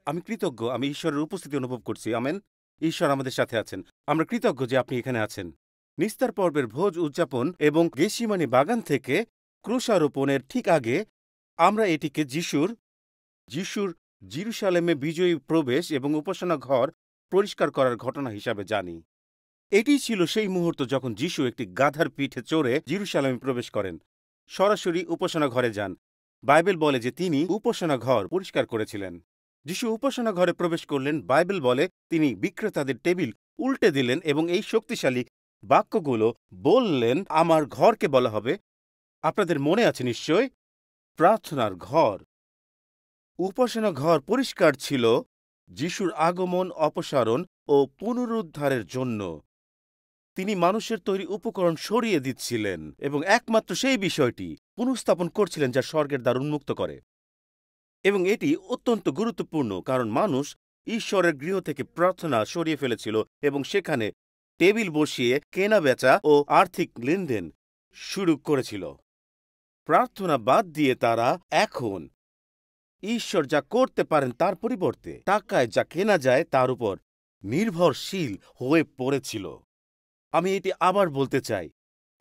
আমি কৃতজ্ঞ, আমি ঈশ্বরের উপস্থিতি অনুভব করছি। আমেন। ঈশ্বর আমাদের সাথে আছেন। আমরা কৃতজ্ঞ যে আপনি এখানে আছেন। নিস্তার পর্বের ভোজ উদযাপন এবং গেতসেমানি বাগান থেকে ক্রুশারোপণের ঠিক আগে আমরা এটিকে যিশুর জেরুজালেমে বিজয়ী প্রবেশ এবং উপাসনা ঘর পরিষ্কার করার ঘটনা হিসাবে জানি। এটি ছিল সেই মুহূর্ত যখন যিশু একটি গাধার পিঠে চড়ে জেরুজালেমে প্রবেশ করেন, সরাসরি উপাসনা ঘরে যান। বাইবেল বলে যে তিনি উপাসনা ঘর পরিষ্কার করেছিলেন। যিশু উপাসনা ঘরে প্রবেশ করলেন। বাইবেল বলে তিনি বিক্রেতাদের টেবিল উল্টে দিলেন এবং এই শক্তিশালী বাক্যগুলো বললেন, আমার ঘরকে বলা হবে, আপনাদের মনে আছে নিশ্চয়, প্রার্থনার ঘর। উপাসনা ঘর পরিষ্কার ছিল যিশুর আগমন, অপসারণ ও পুনরুদ্ধারের জন্য। তিনি মানুষের তৈরি উপকরণ সরিয়ে দিচ্ছিলেন এবং একমাত্র সেই বিষয়টি পুনঃস্থাপন করছিলেন যা স্বর্গের দ্বার উন্মুক্ত করে। এবং এটি অত্যন্ত গুরুত্বপূর্ণ, কারণ মানুষ ঈশ্বরের গৃহ থেকে প্রার্থনা সরিয়ে ফেলেছিল এবং সেখানে টেবিল বসিয়ে কেনা বেচা ও আর্থিক লেনদেন শুরু করেছিল। প্রার্থনা বাদ দিয়ে তারা এখন ঈশ্বর যা করতে পারেন তার পরিবর্তে টাকায় যা কেনা যায় তার উপর নির্ভরশীল হয়ে পড়েছিল। আমি এটি আবার বলতে চাই,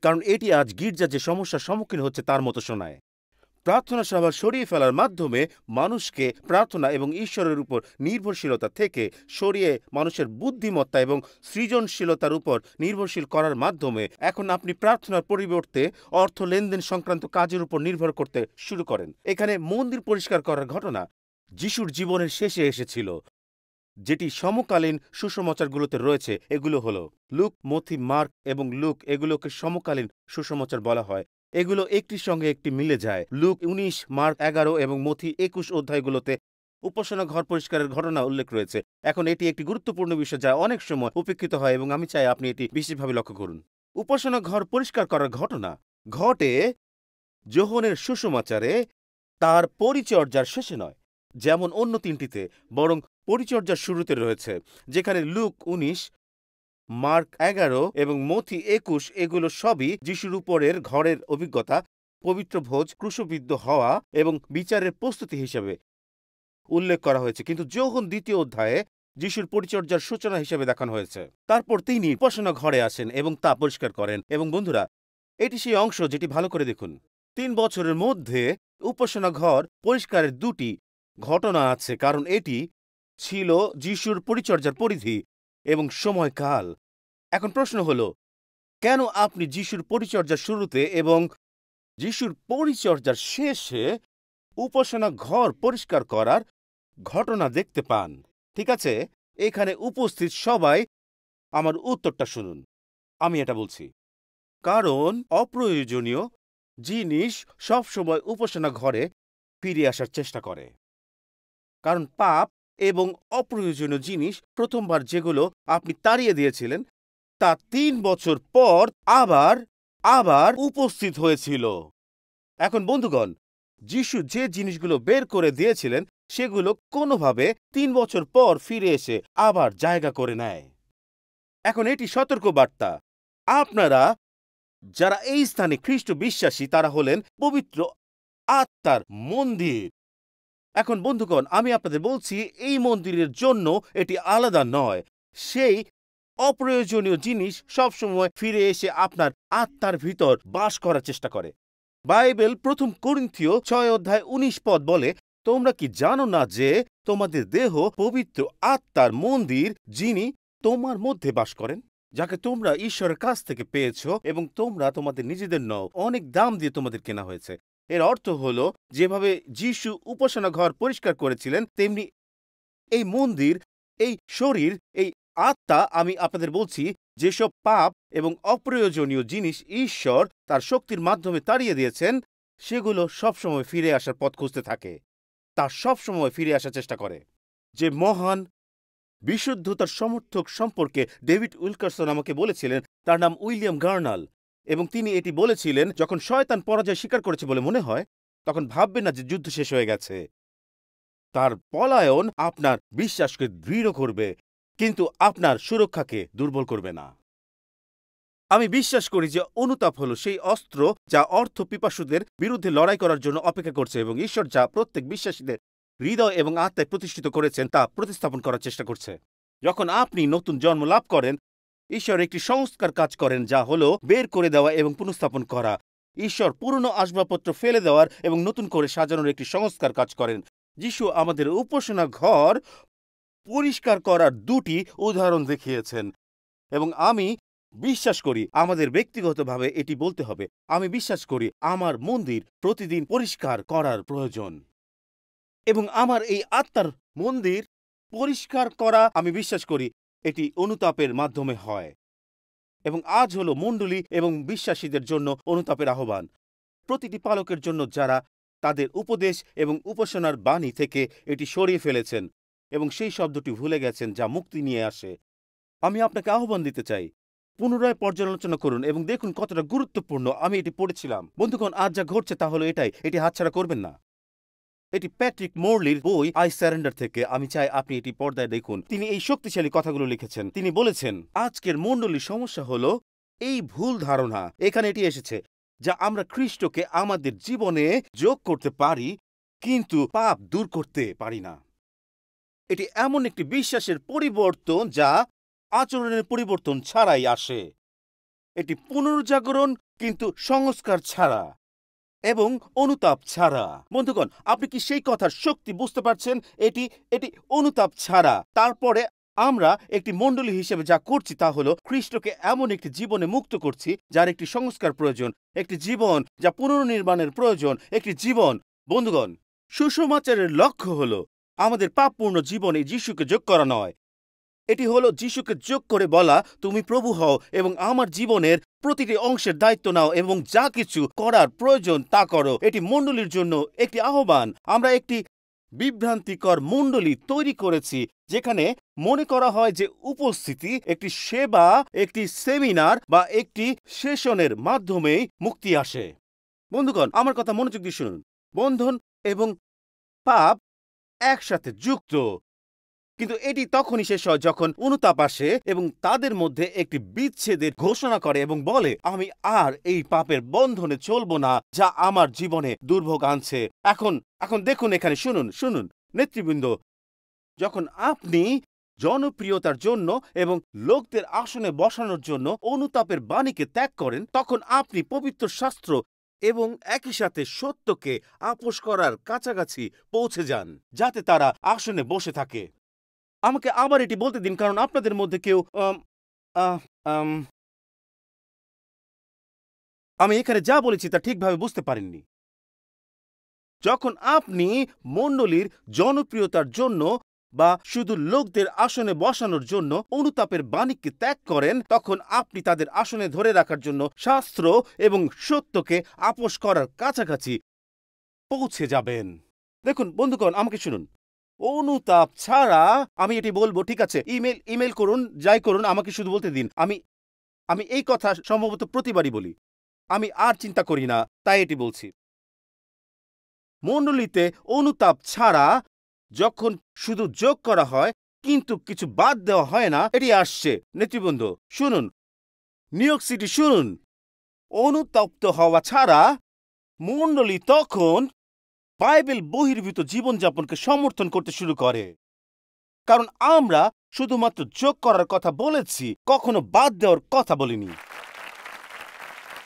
কারণ এটি আজ গির্জা যে সমস্যার সম্মুখীন হচ্ছে তার মতো শোনায়। প্রার্থনা সভা সরিয়ে ফেলার মাধ্যমে মানুষকে প্রার্থনা এবং ঈশ্বরের উপর নির্ভরশীলতা থেকে সরিয়ে মানুষের বুদ্ধিমত্তা এবং সৃজনশীলতার উপর নির্ভরশীল করার মাধ্যমে এখন আপনি প্রার্থনার পরিবর্তে অর্থ লেনদেন সংক্রান্ত কাজের উপর নির্ভর করতে শুরু করেন। এখানে মন্দির পরিষ্কার করার ঘটনা যিশুর জীবনের শেষে এসেছিল, যেটি সমকালীন সুসমাচারগুলোতে রয়েছে। এগুলো হলো লুক, মথি, মার্ক এবং লুক। এগুলোকে সমকালীন সুসমাচার বলা হয়। এগুলো একটির সঙ্গে একটি মিলে যায়। লুক 19, মার্ক 11 এবং মথি 21 অধ্যায়গুলোতে উপাসনা ঘর পরিষ্কারের ঘটনা উল্লেখ রয়েছে। এখন এটি একটি গুরুত্বপূর্ণ বিষয় যা অনেক সময় উপেক্ষিত হয় এবং আমি চাই আপনি এটি বিশেষভাবে লক্ষ্য করুন। উপাসনা ঘর পরিষ্কার করার ঘটনা ঘটে যোহনের সুসমাচারে, তার পরিচর্যার শেষে নয় যেমন অন্য তিনটিতে, বরং পরিচর্যার শুরুতে রয়েছে, যেখানে লুক 19, মার্ক 11 এবং মথি 21 এগুলো সবই যিশুর উপরের ঘরের অভিজ্ঞতা, পবিত্র ভোজ, ক্রুশবিদ্ধ হওয়া এবং বিচারের প্রস্তুতি হিসেবে উল্লেখ করা হয়েছে। কিন্তু যোহন 2 অধ্যায়ে যিশুর পরিচর্যার সূচনা হিসেবে দেখানো হয়েছে। তারপর তিনি উপাসনা ঘরে আসেন এবং তা পরিষ্কার করেন। এবং বন্ধুরা, এটি সেই অংশ যেটি ভালো করে দেখুন। 3 বছরের মধ্যে উপাসনা ঘর পরিষ্কারের 2টি ঘটনা আছে, কারণ এটি ছিল যিশুর পরিচর্যার পরিধি এবং সময়কাল। এখন প্রশ্ন হলো, কেন আপনি যিশুর পরিচর্যার শুরুতে এবং যিশুর পরিচর্যার শেষে উপাসনা ঘর পরিষ্কার করার ঘটনা দেখতে পান? ঠিক আছে, এখানে উপস্থিত সবাই আমার উত্তরটা শুনুন। আমি এটা বলছি কারণ অপ্রয়োজনীয় জিনিস সবসময় উপাসনা ঘরে ফিরে আসার চেষ্টা করে। কারণ পাপ এবং অপ্রয়োজনীয় জিনিস প্রথমবার যেগুলো আপনি তাড়িয়ে দিয়েছিলেন তা 3 বছর পর আবার উপস্থিত হয়েছিল। এখন বন্ধুগণ, যিশু যে জিনিসগুলো বের করে দিয়েছিলেন সেগুলো কোনোভাবে 3 বছর পর ফিরে এসে আবার জায়গা করে নেয়। এখন এটি সতর্কবার্তা। আপনারা যারা এই স্থানে খ্রিস্ট বিশ্বাসী তারা হলেন পবিত্র আত্মার মন্দির। এখন বন্ধুগণ, আমি আপনাদের বলছি এই মন্দিরের জন্য এটি আলাদা নয়। সেই অপ্রয়োজনীয় জিনিস সবসময় ফিরে এসে আপনার আত্মার ভিতর বাস করার চেষ্টা করে। বাইবেল 1 করিন্থীয় 6 অধ্যায় 19 পদ বলে, তোমরা কি জানো না যে তোমাদের দেহ পবিত্র আত্মার মন্দির, যিনি তোমার মধ্যে বাস করেন, যাকে তোমরা ঈশ্বরের কাছ থেকে পেয়েছ এবং তোমরা তোমাদের নিজেদের নও, অনেক দাম দিয়ে তোমাদের কেনা হয়েছে। এর অর্থ হলো, যেভাবে যিশু উপাসনা ঘর পরিষ্কার করেছিলেন তেমনি এই মন্দির, এই শরীর, এই আত্মা, আমি আপনাদের বলছি, যেসব পাপ এবং অপ্রয়োজনীয় জিনিস ঈশ্বর তার শক্তির মাধ্যমে তাড়িয়ে দিয়েছেন সেগুলো সবসময় ফিরে আসার পথ খুঁজতে থাকে। তা সবসময় ফিরে আসার চেষ্টা করে। যে মহান বিশুদ্ধতার সমর্থক সম্পর্কে ডেভিড উইলকারসন আমাকে বলেছিলেন, তার নাম উইলিয়াম গার্নাল, এবং তিনি এটি বলেছিলেন, যখন শয়তান পরাজয় স্বীকার করেছে বলে মনে হয় তখন ভাববেন না যে যুদ্ধ শেষ হয়ে গেছে। তার পলায়ন আপনার বিশ্বাসকে দৃঢ় করবে, কিন্তু আপনার সুরক্ষাকে দুর্বল করবে না। আমি বিশ্বাস করি যে অনুতাপ হলো সেই অস্ত্র যা অর্থ পিপাসুদের বিরুদ্ধে লড়াই করার জন্য অপেক্ষা করছে, এবং ঈশ্বর যা প্রত্যেক বিশ্বাসীদের হৃদয় এবং আত্মায় প্রতিষ্ঠিত করেছেন তা প্রতিস্থাপন করার চেষ্টা করছে। যখন আপনি নতুন জন্ম লাভ করেন, ঈশ্বর একটি সংস্কার কাজ করেন, যা হলো বের করে দেওয়া এবং পুনঃস্থাপন করা। ঈশ্বর পুরনো আসবাবপত্র ফেলে দেওয়ার এবং নতুন করে সাজানোর একটি সংস্কার কাজ করেন। যিশু আমাদের উপাসনা ঘর পরিষ্কার করার দুটি উদাহরণ দেখিয়েছেন, এবং আমি বিশ্বাস করি আমাদের ব্যক্তিগতভাবে এটি বলতে হবে। আমি বিশ্বাস করি আমার মন্দির প্রতিদিন পরিষ্কার করার প্রয়োজন, এবং আমার এই আত্মার মন্দির পরিষ্কার করা, আমি বিশ্বাস করি এটি অনুতাপের মাধ্যমে হয়। এবং আজ হলো মণ্ডলী এবং বিশ্বাসীদের জন্য অনুতাপের আহ্বান, প্রতিটি পালকের জন্য যারা তাদের উপদেশ এবং উপাসনার বাণী থেকে এটি সরিয়ে ফেলেছেন এবং সেই শব্দটি ভুলে গেছেন যা মুক্তি নিয়ে আসে। আমি আপনাকে আহ্বান দিতে চাই, পুনরায় পর্যালোচনা করুন এবং দেখুন কতটা গুরুত্বপূর্ণ। আমি এটি পড়েছিলাম। বন্ধুগণ, আজ যা ঘটছে তা হলো এটি হাতছাড়া করবেন না। এটি প্যাট্রিক মোরলির বই আই স্যারেন্ডার থেকে। আমি চাই আপনি এটি পর্দায় দেখুন। তিনি এই শক্তিশালী কথাগুলো লিখেছেন। তিনি বলেছেন, আজকের মণ্ডলীর সমস্যা হলো এই ভুল ধারণা, এখানে এটি এসেছে, যা আমরা খ্রিস্টকে আমাদের জীবনে যোগ করতে পারি কিন্তু পাপ দূর করতে পারি না। এটি এমন একটি বিশ্বাসের পরিবর্তন যা আচরণের পরিবর্তন ছাড়াই আসে। এটি পুনর্জাগরণ কিন্তু সংস্কার ছাড়া এবং অনুতাপ ছাড়া। বন্ধুগণ, আপনি কি সেই কথার শক্তি বুঝতে পারছেন? এটি অনুতাপ ছাড়া। তারপরে আমরা একটি মণ্ডলী হিসেবে যা করছি তা হলো খ্রিস্টকে এমন একটি জীবনে মুক্ত করছি যার একটি সংস্কার প্রয়োজন, একটি জীবন যা পুনর্নির্মাণের প্রয়োজন, একটি জীবন। বন্ধুগণ, সুসমাচারের লক্ষ্য হলো আমাদের পাপপূর্ণ জীবনে যিশুকে যোগ করা নয়। এটি হলো যিশুকে যোগ করে বলা, তুমি প্রভু হও এবং আমার জীবনের প্রতিটি অংশের দায়িত্ব নাও এবং যা কিছু করার প্রয়োজন তা করো। এটি মণ্ডলীর জন্য একটি আহ্বান। আমরা একটি বিভ্রান্তিকর মণ্ডলী তৈরি করেছি যেখানে মনে করা হয় যে উপস্থিতি, একটি সেবা, একটি সেমিনার বা একটি সেশনের মাধ্যমেই মুক্তি আসে। বন্ধুগণ, আমার কথা মনোযোগ দিয়ে শুনুন। বন্ধন এবং পাপ একসাথে যুক্ত, কিন্তু এটি তখনই শেষ হয় যখন অনুতাপ আসে এবং তাদের মধ্যে একটি বিচ্ছেদের ঘোষণা করে এবং বলে, আমি আর এই পাপের বন্ধনে চলব না যা আমার জীবনে দুর্ভোগ আনছে। এখন দেখুন, এখানে শুনুন নেতৃবৃন্দ, যখন আপনি জনপ্রিয়তার জন্য এবং লোকদের আসনে বসানোর জন্য অনুতাপের বাণীকে ত্যাগ করেন, তখন আপনি পবিত্র শাস্ত্র এবং একই সাথে সত্যকে আপোস করার কাছাকাছি পৌঁছে যান যাতে তারা আসনে বসে থাকে। আমাকে আবার এটি বলতে দিন, কারণ আপনাদের মধ্যে কেউ আমি এখানে যা বলেছি তা ঠিকভাবে বুঝতে পারেননি। যখন আপনি মণ্ডলীর জনপ্রিয়তার জন্য বা শুধু লোকদের আসনে বসানোর জন্য অনুতাপের বাণীকে ত্যাগ করেন, তখন আপনি তাদের আসনে ধরে রাখার জন্য শাস্ত্র এবং সত্যকে আপোস করার কাছাকাছি পৌঁছে যাবেন। দেখুন বন্ধুগণ, আমাকে শুনুন। অনুতাপ ছাড়া আমি এটি বলবো, ঠিক আছে, ইমেল করুন, যাই করুন, আমাকে শুধু বলতে দিন। আমি এই কথা সম্ভবত প্রতিবারই বলি, আমি আর চিন্তা করি না, তাই এটি বলছি। মণ্ডলীতে অনুতাপ ছাড়া যখন শুধু যোগ করা হয় কিন্তু কিছু বাদ দেওয়া হয় না, এটি আসছে। নেতৃবৃন্দ শুনুন, নিউ ইয়র্ক সিটি শুনুন, অনুতপ্ত হওয়া ছাড়া মণ্ডলী তখন বাইবেল বহির্ভূত জীবনযাপনকে সমর্থন করতে শুরু করে, কারণ আমরা শুধুমাত্র যোগ করার কথা বলেছি, কখনো বাদ দেওয়ার কথা বলিনি।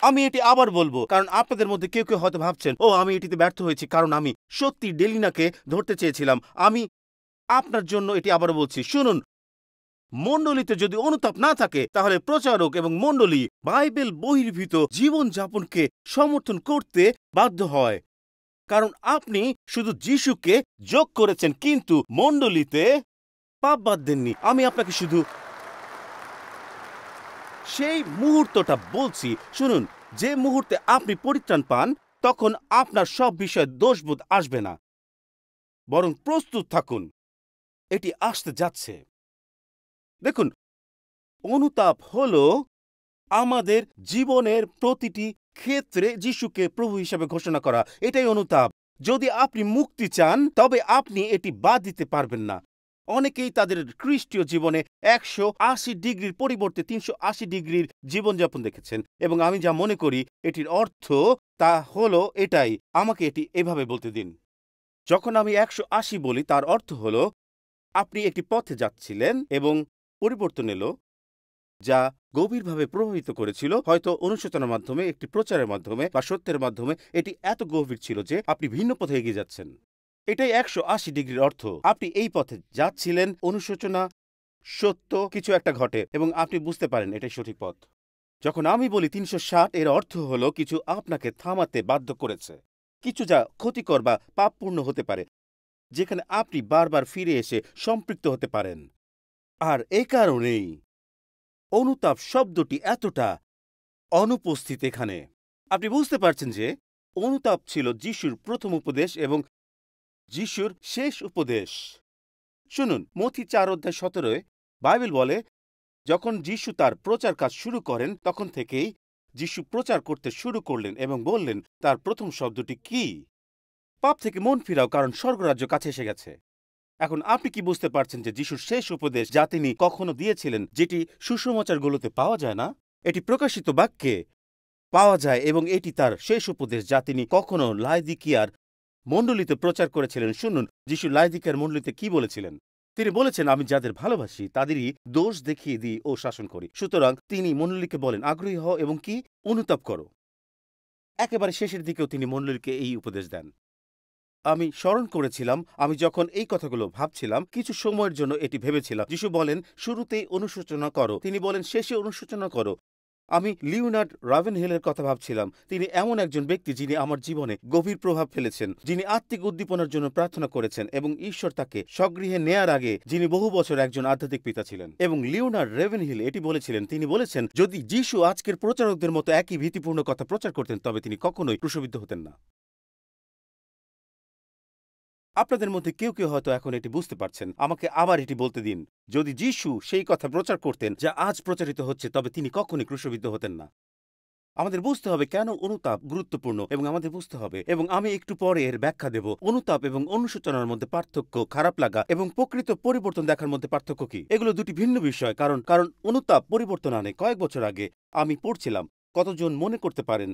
আমি এটি আবার বলবো, কারণ আপনাদের মধ্যে কেউ কেউ হয়তো ভাবছেন, ও আমি এটিতে ব্যর্থ হয়েছি কারণ আমি সত্যি ডেলিনাকে ধরতে চেয়েছিলাম। আমি আপনার জন্য এটি আবার বলছি, শুনুন, মণ্ডলীতে যদি অনুতাপ না থাকে তাহলে প্রচারক এবং মণ্ডলী বাইবেল বহির্ভূত জীবনযাপনকে সমর্থন করতে বাধ্য হয়, কারণ আপনি শুধু যিশুকে যোগ করেছেন কিন্তু মণ্ডলীতে পাপ বাদ দেননি। আমি আপনাকে শুধু সেই মুহূর্তটা বলছি, শুনুন, যে মুহূর্তে আপনি পরিত্রাণ পান তখন আপনার সব বিষয়ে দোষবোধ আসবে না, বরং প্রস্তুত থাকুন, এটি আসতে যাচ্ছে। দেখুন, অনুতাপ হলো আমাদের জীবনের প্রতিটি ক্ষেত্রে যিশুকে প্রভু হিসাবে ঘোষণা করা, এটাই অনুতাপ। যদি আপনি মুক্তি চান তবে আপনি এটি বাদ দিতে পারবেন না। অনেকেই তাদের খ্রিস্টীয় জীবনে 180 ডিগ্রির পরিবর্তে 380 ডিগ্রির জীবনযাপন দেখেছেন, এবং আমি যা মনে করি এটির অর্থ তা হলো এটাই। আমাকে এটি এভাবে বলতে দিন। যখন আমি 180 বলি তার অর্থ হল আপনি একটি পথে যাচ্ছিলেন এবং পরিবর্তন এলো যা গভীরভাবে প্রভাবিত করেছিল, হয়তো অনুশোচনার মাধ্যমে, একটি প্রচারের মাধ্যমে বা সত্যের মাধ্যমে। এটি এত গভীর ছিল যে আপনি ভিন্ন পথে এগিয়ে যাচ্ছেন। এটাই 180 ডিগ্রির অর্থ। আপনি এই পথে যাচ্ছিলেন, অনুশোচনা, সত্য কিছু একটা ঘটে এবং আপনি বুঝতে পারেন এটাই সঠিক পথ। যখন আমি বলি 360, এর অর্থ হলো কিছু আপনাকে থামাতে বাধ্য করেছে, কিছু যা ক্ষতিকর বা পাপপূর্ণ হতে পারে, যেখানে আপনি বারবার ফিরে এসে সম্পৃক্ত হতে পারেন। আর এই কারণেই অনুতাপ শব্দটি এতটা অনুপস্থিত এখানে। আপনি বুঝতে পারছেন যে অনুতাপ ছিল যিশুর প্রথম উপদেশ এবং যিশুর শেষ উপদেশ। শুনুন, মথি 4:17 বাইবেল বলে, যখন যিশু তার প্রচার কাজ শুরু করেন তখন থেকেই যিশু প্রচার করতে শুরু করলেন এবং বললেন তার প্রথম শব্দটি কি? পাপ থেকে মন ফিরাও, কারণ স্বর্গরাজ্য কাছে এসে গেছে। এখন আপনি কি বুঝতে পারছেন যে যিশুর শেষ উপদেশ যা তিনি কখনো দিয়েছিলেন, যেটি সুসমাচারগুলোতে পাওয়া যায় না, এটি প্রকাশিত বাক্যে পাওয়া যায় এবং এটি তার শেষ উপদেশ যা তিনি কখনো লাইদিকিয়ার মণ্ডলীতে প্রচার করেছিলেন। শুনুন, যিশু লাইদিকিয়ার মণ্ডলীতে কি বলেছিলেন। তিনি বলেছেন, আমি যাদের ভালোবাসি তাদেরই দোষ দেখিয়ে দিই ও শাসন করি। সুতরাং তিনি মণ্ডলীকে বলেন, আগ্রহী হও এবং কি? অনুতাপ করো। একেবারে শেষের দিকেও তিনি মণ্ডলীকে এই উপদেশ দেন। আমি স্মরণ করেছিলাম, আমি যখন এই কথাগুলো ভাবছিলাম, কিছু সময়ের জন্য এটি ভেবেছিলাম। যিশু বলেন শুরুতেই অনুশোচনা করো, তিনি বলেন শেষে অনুশোচনা করো। আমি লিওনার্ড রাভেনহিলের কথা ভাবছিলাম। তিনি এমন একজন ব্যক্তি যিনি আমার জীবনে গভীর প্রভাব ফেলেছেন, যিনি আত্মিক উদ্দীপনার জন্য প্রার্থনা করেছেন এবং ঈশ্বর তাকে স্বগৃহে নেয়ার আগে যিনি বহু বছর একজন আধ্যাত্মিক পিতা ছিলেন। এবং লিওনার্ড রাভেনহিল এটি বলেছিলেন, তিনি বলেছেন, যদি যিশু আজকের প্রচারকদের মতো একই ভীতিপূর্ণ কথা প্রচার করতেন তবে তিনি কখনোই ক্রুশবিদ্ধ হতেন না। আপনাদের মধ্যে কেউ কেউ হয়তো এখন এটি বুঝতে পারছেন। আমাকে আবার এটি বলতে দিন। যদি যিশু সেই কথা প্রচার করতেন যা আজ প্রচারিত হচ্ছে তবে তিনি কখনোই ক্রুশবিদ্ধ হতেন না। আমাদের বুঝতে হবে কেন অনুতাপ গুরুত্বপূর্ণ এবং আমাদের বুঝতে হবে, এবং আমি একটু পরে এর ব্যাখ্যা দেব। অনুতাপ এবং অনুশোচনার মধ্যে পার্থক্য, খারাপ লাগা এবং প্রকৃত পরিবর্তন দেখার মধ্যে পার্থক্য কি? এগুলো দুটি ভিন্ন বিষয়। কারণ অনুতাপ পরিবর্তন আনে। কয়েক বছর আগে আমি পড়ছিলাম, কতজন মনে করতে পারেন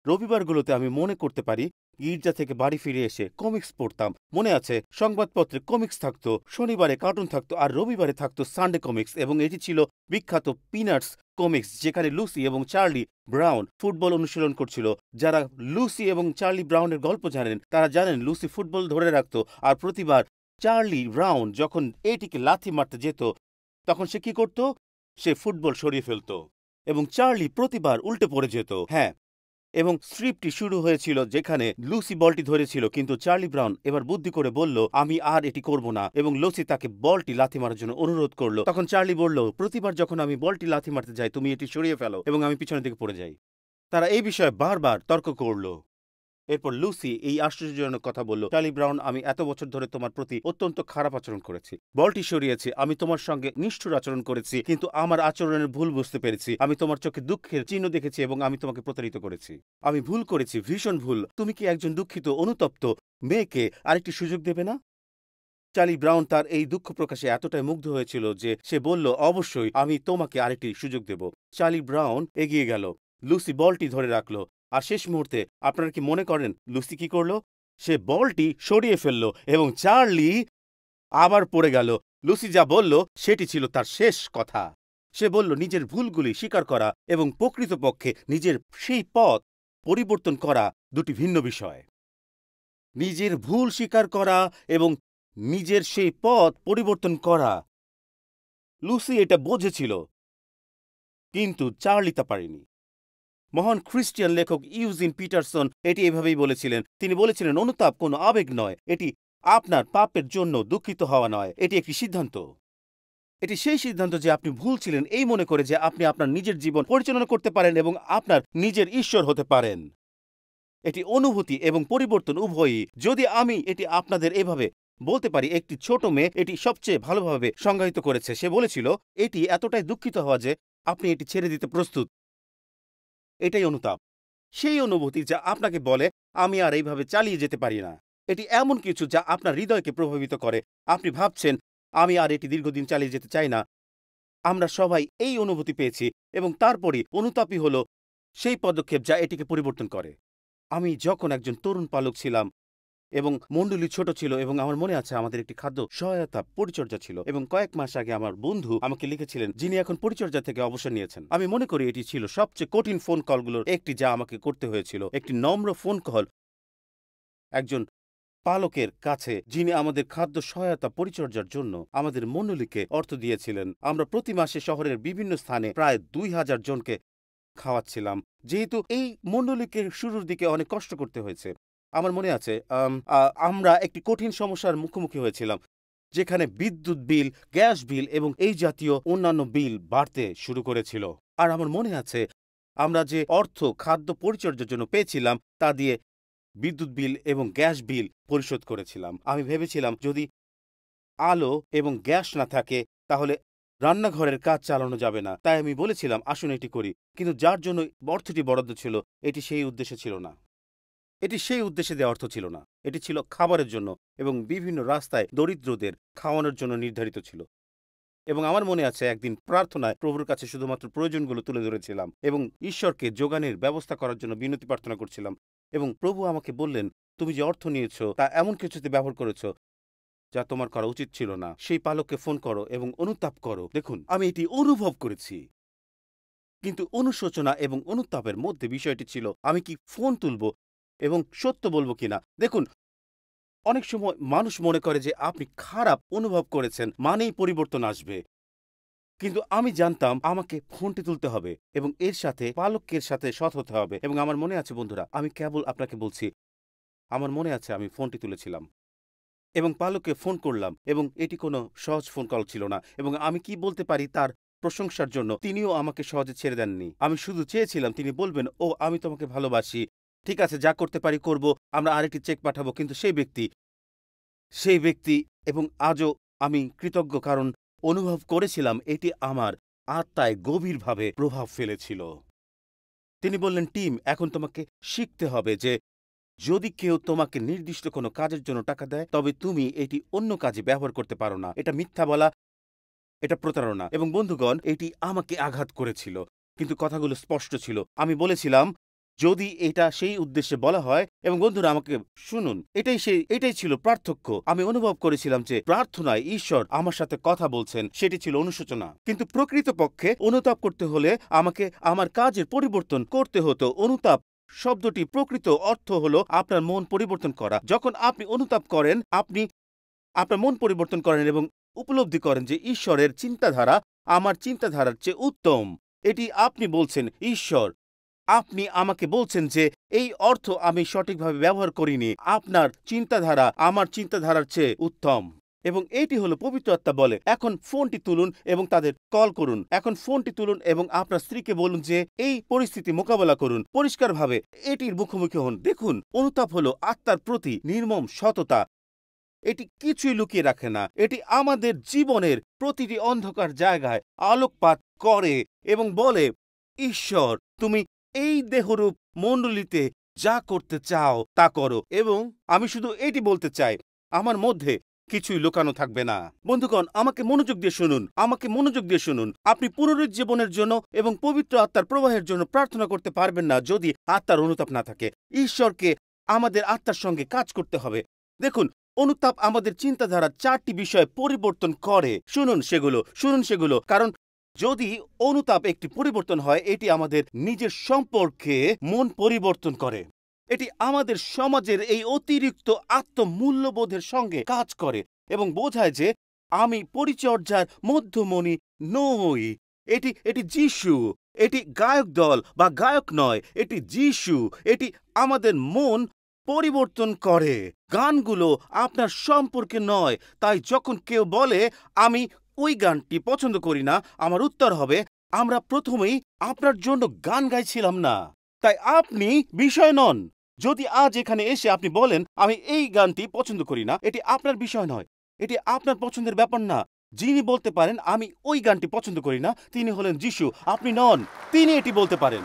রবিবারগুলোতে আমি মনে করতে পারি গির্জা থেকে বাড়ি ফিরে এসে কমিক্স পড়তাম। মনে আছে, সংবাদপত্রে কমিক্স থাকতো, শনিবারে কার্টুন থাকতো আর রবিবারে থাকতো সানডে কমিক্স, এবং এটি ছিল বিখ্যাত পিনাটস কমিক্স, যেখানে লুসি এবং চার্লি ব্রাউন ফুটবল অনুশীলন করছিল। যারা লুসি এবং চার্লি ব্রাউনের গল্প জানেন তারা জানেন লুসি ফুটবল ধরে রাখত, আর প্রতিবার চার্লি ব্রাউন যখন এটিকে লাথি মারতে যেত তখন সে কি করত? সে ফুটবল সরিয়ে ফেলত এবং চার্লি প্রতিবার উল্টে পড়ে যেত। হ্যাঁ, এবং স্ট্রিপটি শুরু হয়েছিল যেখানে লুসি বলটি ধরেছিল, কিন্তু চার্লি ব্রাউন এবার বুদ্ধি করে বলল, আমি আর এটি করব না, এবং লুসি তাকে বলটি লাথি মারার জন্য অনুরোধ করলো। তখন চার্লি বলল, প্রতিবার যখন আমি বলটি লাথি মারতে যাই তুমি এটি সরিয়ে ফেলো, এবং আমি পিছনের দিকে পড়ে যাই। তারা এই বিষয়ে বারবার তর্ক করল। এরপর লুসি এই আশ্চর্যজনক কথা বলল, চার্লি ব্রাউন, আমি এত বছর ধরে তোমার প্রতি অত্যন্ত খারাপ আচরণ করেছি, বলটি সরিয়েছি, আমি তোমার সঙ্গে নিষ্ঠুর আচরণ করেছি, কিন্তু আমার আচরণের ভুল বুঝতে পেরেছি। আমি তোমার চোখে দুঃখের চিহ্ন দেখেছি এবং আমি তোমাকে প্রতারিত করেছি। আমি ভুল করেছি, ভীষণ ভুল। তুমি কি একজন দুঃখিত অনুতপ্ত মেয়েকে আরেকটি সুযোগ দেবে না? চার্লি ব্রাউন তার এই দুঃখ প্রকাশে এতটাই মুগ্ধ হয়েছিল যে সে বলল, অবশ্যই আমি তোমাকে আরেকটি সুযোগ দেব। চার্লি ব্রাউন এগিয়ে গেল, লুসি বলটি ধরে রাখল, আর শেষ মুহূর্তে আপনারা কি মনে করেন লুসি কি করল? সে বলটি সরিয়ে ফেলল এবং চার্লি আবার পড়ে গেল। লুসি যা বলল সেটি ছিল তার শেষ কথা। সে বলল, নিজের ভুলগুলি স্বীকার করা এবং প্রকৃতপক্ষে নিজের সেই পথ পরিবর্তন করা দুটি ভিন্ন বিষয়। নিজের ভুল স্বীকার করা এবং নিজের সেই পথ পরিবর্তন করা। লুসি এটা বুঝেছিল, কিন্তু চার্লি তা পারেনি। মহান খ্রিস্টিয়ান লেখক ইউজিন পিটারসন এটি এভাবেই বলেছিলেন। তিনি বলেছিলেন, অনুতাপ কোনো আবেগ নয়, এটি আপনার পাপের জন্য দুঃখিত হওয়া নয়, এটি একটি সিদ্ধান্ত। এটি সেই সিদ্ধান্ত যে আপনি ভুল ছিলেন এই মনে করে যে আপনি আপনার নিজের জীবন পরিচালনা করতে পারেন এবং আপনার নিজের ঈশ্বর হতে পারেন। এটি অনুভূতি এবং পরিবর্তন উভয়ই। যদি আমি এটি আপনাদের এভাবে বলতে পারি, একটি ছোট মেয়ে এটি সবচেয়ে ভালোভাবে সংজ্ঞায়িত করেছে। সে বলেছিল, এটি এতটাই দুঃখিত হওয়া যে আপনি এটি ছেড়ে দিতে প্রস্তুত। এটাই অনুতাপ, সেই অনুভূতি যা আপনাকে বলে, আমি আর এইভাবে চালিয়ে যেতে পারি না। এটি এমন কিছু যা আপনার হৃদয়কে প্রভাবিত করে। আপনি ভাবছেন, আমি আর এটি দীর্ঘদিন চালিয়ে যেতে চাই না। আমরা সবাই এই অনুভূতি পেয়েছি, এবং তারপরে অনুতাপই হল সেই পদক্ষেপ যা এটিকে পরিবর্তন করে। আমি যখন একজন তরুণ পালক ছিলাম এবং মণ্ডলী ছোট ছিল এবং আমার মনে আছে আমাদের একটি খাদ্য সহায়তা পরিচর্যা ছিল এবং কয়েক মাস আগে আমার বন্ধু আমাকে লিখেছিলেন যিনি এখন পরিচর্যা থেকে অবসর নিয়েছেন। আমি মনে করি এটি ছিল সবচেয়ে কঠিন ফোন কলগুলোর একটি যা আমাকে করতে হয়েছিল। একটি নম্র ফোন কল একজন পালকের কাছে যিনি আমাদের খাদ্য সহায়তা পরিচর্যার জন্য আমাদের মণ্ডলীকে অর্থ দিয়েছিলেন। আমরা প্রতি মাসে শহরের বিভিন্ন স্থানে প্রায় ২,০০০ জনকে খাওয়াচ্ছিলাম। যেহেতু এই মণ্ডলীকে শুরুর দিকে অনেক কষ্ট করতে হয়েছে, আমার মনে আছে আমরা একটি কঠিন সমস্যার মুখোমুখি হয়েছিলাম যেখানে বিদ্যুৎ বিল, গ্যাস বিল এবং এই জাতীয় অন্যান্য বিল বাড়তে শুরু করেছিল। আর আমার মনে আছে আমরা যে অর্থ খাদ্য পরিচর্যার জন্য পেয়েছিলাম তা দিয়ে বিদ্যুৎ বিল এবং গ্যাস বিল পরিশোধ করেছিলাম। আমি ভেবেছিলাম যদি আলো এবং গ্যাস না থাকে তাহলে রান্নাঘরের কাজ চালানো যাবে না। তাই আমি বলেছিলাম আসুন এটি করি। কিন্তু যার জন্য অর্থটি বরাদ্দ ছিল এটি সেই উদ্দেশ্যে ছিল না। এটি সেই উদ্দেশ্যে দেওয়া অর্থ ছিল না। এটি ছিল খাবারের জন্য এবং বিভিন্ন রাস্তায় দরিদ্রদের খাওয়ানোর জন্য নির্ধারিত ছিল। এবং আমার মনে আছে একদিন প্রার্থনায় প্রভুর কাছে শুধুমাত্র প্রয়োজনগুলো তুলে ধরেছিলাম এবং ঈশ্বরকে যোগানের ব্যবস্থা করার জন্য বিনতি প্রার্থনা করছিলাম। এবং প্রভু আমাকে বললেন, তুমি যে অর্থ নিয়েছ তা এমন কিছুতে ব্যবহার করেছ যা তোমার করা উচিত ছিল না। সেই পালককে ফোন করো এবং অনুতাপ করো। দেখুন, আমি এটি অনুভব করেছি, কিন্তু অনুশোচনা এবং অনুতাপের মধ্যে বিষয়টি ছিল আমি কি ফোন তুলব এবং সত্য বলবো কিনা। দেখুন, অনেক সময় মানুষ মনে করে যে আপনি খারাপ অনুভব করেছেন মানেই পরিবর্তন আসবে, কিন্তু আমি জানতাম আমাকে ফোনটি তুলতে হবে এবং এর সাথে পালকের সাথে সৎ হতে হবে। এবং আমার মনে আছে বন্ধুরা, আমি কেবল আপনাকে বলছি, আমার মনে আছে আমি ফোনটি তুলেছিলাম এবং পালককে ফোন করলাম এবং এটি কোনো সহজ ফোন কল ছিল না। এবং আমি কি বলতে পারি তার প্রশংসার জন্য, তিনিও আমাকে সহজে ছেড়ে দেননি। আমি শুধু চেয়েছিলাম তিনি বলবেন, ও আমি তোমাকে ভালোবাসি, ঠিক আছে যা করতে পারি করব, আমরা আরেকটি চেক পাঠাবো। কিন্তু সেই ব্যক্তি এবং আজও আমি কৃতজ্ঞ, কারণ অনুভব করেছিলাম এটি আমার আত্মায় গভীরভাবে প্রভাব ফেলেছিল। তিনি বললেন, টিম, এখন তোমাকে শিখতে হবে যে যদি কেউ তোমাকে নির্দিষ্ট কোনো কাজের জন্য টাকা দেয় তবে তুমি এটি অন্য কাজে ব্যবহার করতে পারো না। এটা মিথ্যা বলা, এটা প্রতারণা। এবং বন্ধুগণ, এটি আমাকে আঘাত করেছিল, কিন্তু কথাগুলো স্পষ্ট ছিল। আমি বলেছিলাম যদি এটা সেই উদ্দেশ্যে বলা হয়, এবং বন্ধুরা আমাকে শুনুন, এটাই ছিল পার্থক্য। আমি অনুভব করেছিলাম যে প্রার্থনায় ঈশ্বর আমার সাথে কথা বলছেন, সেটি ছিল অনুশোচনা। কিন্তু প্রকৃতপক্ষে অনুতাপ করতে হলে আমাকে আমার কাজের পরিবর্তন করতে হতো। অনুতাপ শব্দটি প্রকৃত অর্থ হলো আপনার মন পরিবর্তন করা। যখন আপনি অনুতাপ করেন, আপনি আপনার মন পরিবর্তন করেন এবং উপলব্ধি করেন যে ঈশ্বরের চিন্তাধারা আমার চিন্তাধারার চেয়ে উত্তম। এটি আপনি বলছেন, ঈশ্বর, আপনি আমাকে বলছেন যে এই অর্থ আমি সঠিকভাবে ব্যবহার করিনি, আপনার চিন্তাধারা আমার চিন্তাধারার চেয়ে উত্তম। এবং এটি হলো পবিত্র আত্মা বলে, এখন ফোনটি তুলুন এবং তাদের কল করুন। এখন ফোনটি তুলুন এবং আপনার স্ত্রীকে বলুন যে এই পরিস্থিতি মোকাবেলা করুন, পরিষ্কারভাবে এটির মুখোমুখি হন। দেখুন, অনুতাপ হলো আত্মার প্রতি নির্মম সততা। এটি কিছুই লুকিয়ে রাখে না। এটি আমাদের জীবনের প্রতিটি অন্ধকার জায়গায় আলোকপাত করে এবং বলে, ঈশ্বর, তুমি এই দেহরূপ মণ্ডলীতে যা করতে চাও তা করো। এবং আমি শুধু এটি বলতে চাই, আমার মধ্যে কিছুই লুকানো থাকবে না। বন্ধুগণ, আমাকে মনোযোগ দিয়ে শুনুন। আপনি পুনরুজ্জীবনের জন্য এবং পবিত্র আত্মার প্রবাহের জন্য প্রার্থনা করতে পারবেন না যদি আত্মার অনুতাপ না থাকে। ঈশ্বরকে আমাদের আত্মার সঙ্গে কাজ করতে হবে। দেখুন, অনুতাপ আমাদের চিন্তাধারার 4টি বিষয় পরিবর্তন করে। শুনুন সেগুলো, কারণ যদি অনুতাপ একটি পরিবর্তন হয়, এটি আমাদের নিজের সম্পর্কে মন পরিবর্তন করে। এটি আমাদের সমাজের এই অতিরিক্ত আত্মমূল্যবোধের সঙ্গে কাজ করে এবং বোঝায় যে আমি পরিচর্যার মধ্যমণি নই। এটি যিশু। এটি গায়ক দল বা গায়ক নয়, এটি যিশু। এটি আমাদের মন পরিবর্তন করে। গানগুলো আপনার সম্পর্কে নয়। তাই যখন কেউ বলে আমি ওই গানটি পছন্দ করি না, আমার উত্তর হবে আমরা প্রথমেই আপনার জন্য গান গাইছিলাম না। তাই আপনি বিষয় নন। যদি আজ এখানে এসে আপনি বলেন আমি এই গানটি পছন্দ করি না, এটি আপনার বিষয় নয়, এটি আপনার পছন্দের ব্যাপার না। যিনি বলতে পারেন আমি ওই গানটি পছন্দ করি না, তিনি হলেন যিশু। আপনি নন, তিনি এটি বলতে পারেন।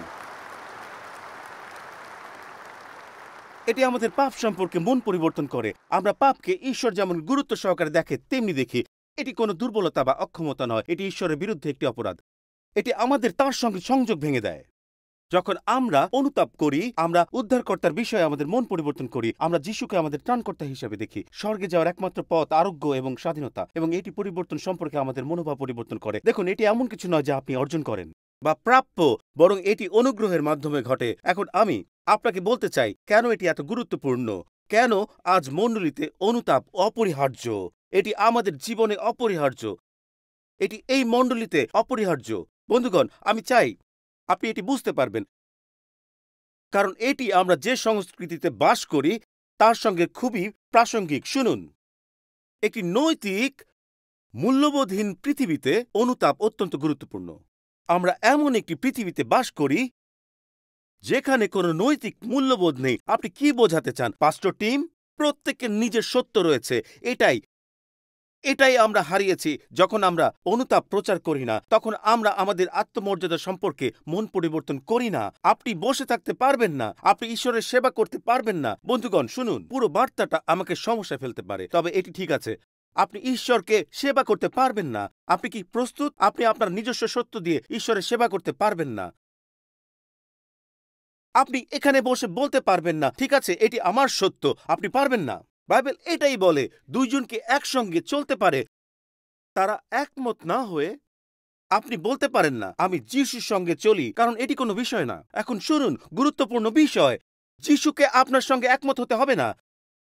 এটি আমাদের পাপ সম্পর্কে মন পরিবর্তন করে। আমরা পাপকে ঈশ্বর যেমন গুরুত্ব সহকারে দেখে তেমনি দেখি। এটি কোনো দুর্বলতা বা অক্ষমতা নয়, এটি ঈশ্বরের বিরুদ্ধে একটি অপরাধ। এটি আমাদের তার সঙ্গে সংযোগ ভেঙে দেয়। যখন আমরা অনুতাপ করি, আমরা উদ্ধারকর্তার বিষয়ে আমাদের মন পরিবর্তন করি, আমরা যিশুকে আমাদের ত্রাণকর্তা হিসেবে দেখি। স্বর্গে যাওয়ার একমাত্র পথ আরোগ্য এবং স্বাধীনতা, এবং এটি পরিবর্তন সম্পর্কে আমাদের মনোভাব পরিবর্তন করে। দেখুন, এটি এমন কিছু নয় যা আপনি অর্জন করেন বা প্রাপ্য, বরং এটি অনুগ্রহের মাধ্যমে ঘটে। এখন আমি আপনাকে বলতে চাই কেন এটি এত গুরুত্বপূর্ণ, কেন আজ মণ্ডলীতে অনুতাপ অপরিহার্য। এটি আমাদের জীবনে অপরিহার্য, এটি এই মণ্ডলীতে অপরিহার্য। বন্ধুগণ, আমি চাই আপনি এটি বুঝতে পারবেন, কারণ এটি আমরা যে সংস্কৃতিতে বাস করি তার সঙ্গে খুবই প্রাসঙ্গিক। শুনুন, একটি নৈতিক মূল্যবোধহীন পৃথিবীতে অনুতাপ অত্যন্ত গুরুত্বপূর্ণ। আমরা এমন একটি পৃথিবীতে বাস করি যেখানে কোনো নৈতিক মূল্যবোধ নেই। আপনি কি বোঝাতে চান, পাস্টর টিম? প্রত্যেকের নিজের সত্য রয়েছে। এটাই আমরা হারিয়েছি। যখন আমরা অনুতাপ প্রচার করি না, তখন আমরা আমাদের আত্মমর্যাদা সম্পর্কে মন পরিবর্তন করি না। আপনি বসে থাকতে পারবেন না, আপনি ঈশ্বরের সেবা করতে পারবেন না। বন্ধুগণ শুনুন, পুরো বার্তাটা আমাকে সমস্যায় ফেলতে পারে, তবে এটি ঠিক আছে। আপনি ঈশ্বরকে সেবা করতে পারবেন না। আপনি কি প্রস্তুত? আপনি আপনার নিজস্ব সত্য দিয়ে ঈশ্বরের সেবা করতে পারবেন না। আপনি এখানে বসে বলতে পারবেন না, ঠিক আছে, এটি আমার সত্য। আপনি পারবেন না। বাইবেল এটাই বলে, দুইজনকে একসঙ্গে চলতে পারে তারা একমত না হয়ে। আপনি বলতে পারেন না আমি যিশুর সঙ্গে চলি, কারণ এটি কোনো বিষয় না। এখন শুনুন, গুরুত্বপূর্ণ বিষয়, যিশুকে আপনার সঙ্গে একমত হতে হবে না,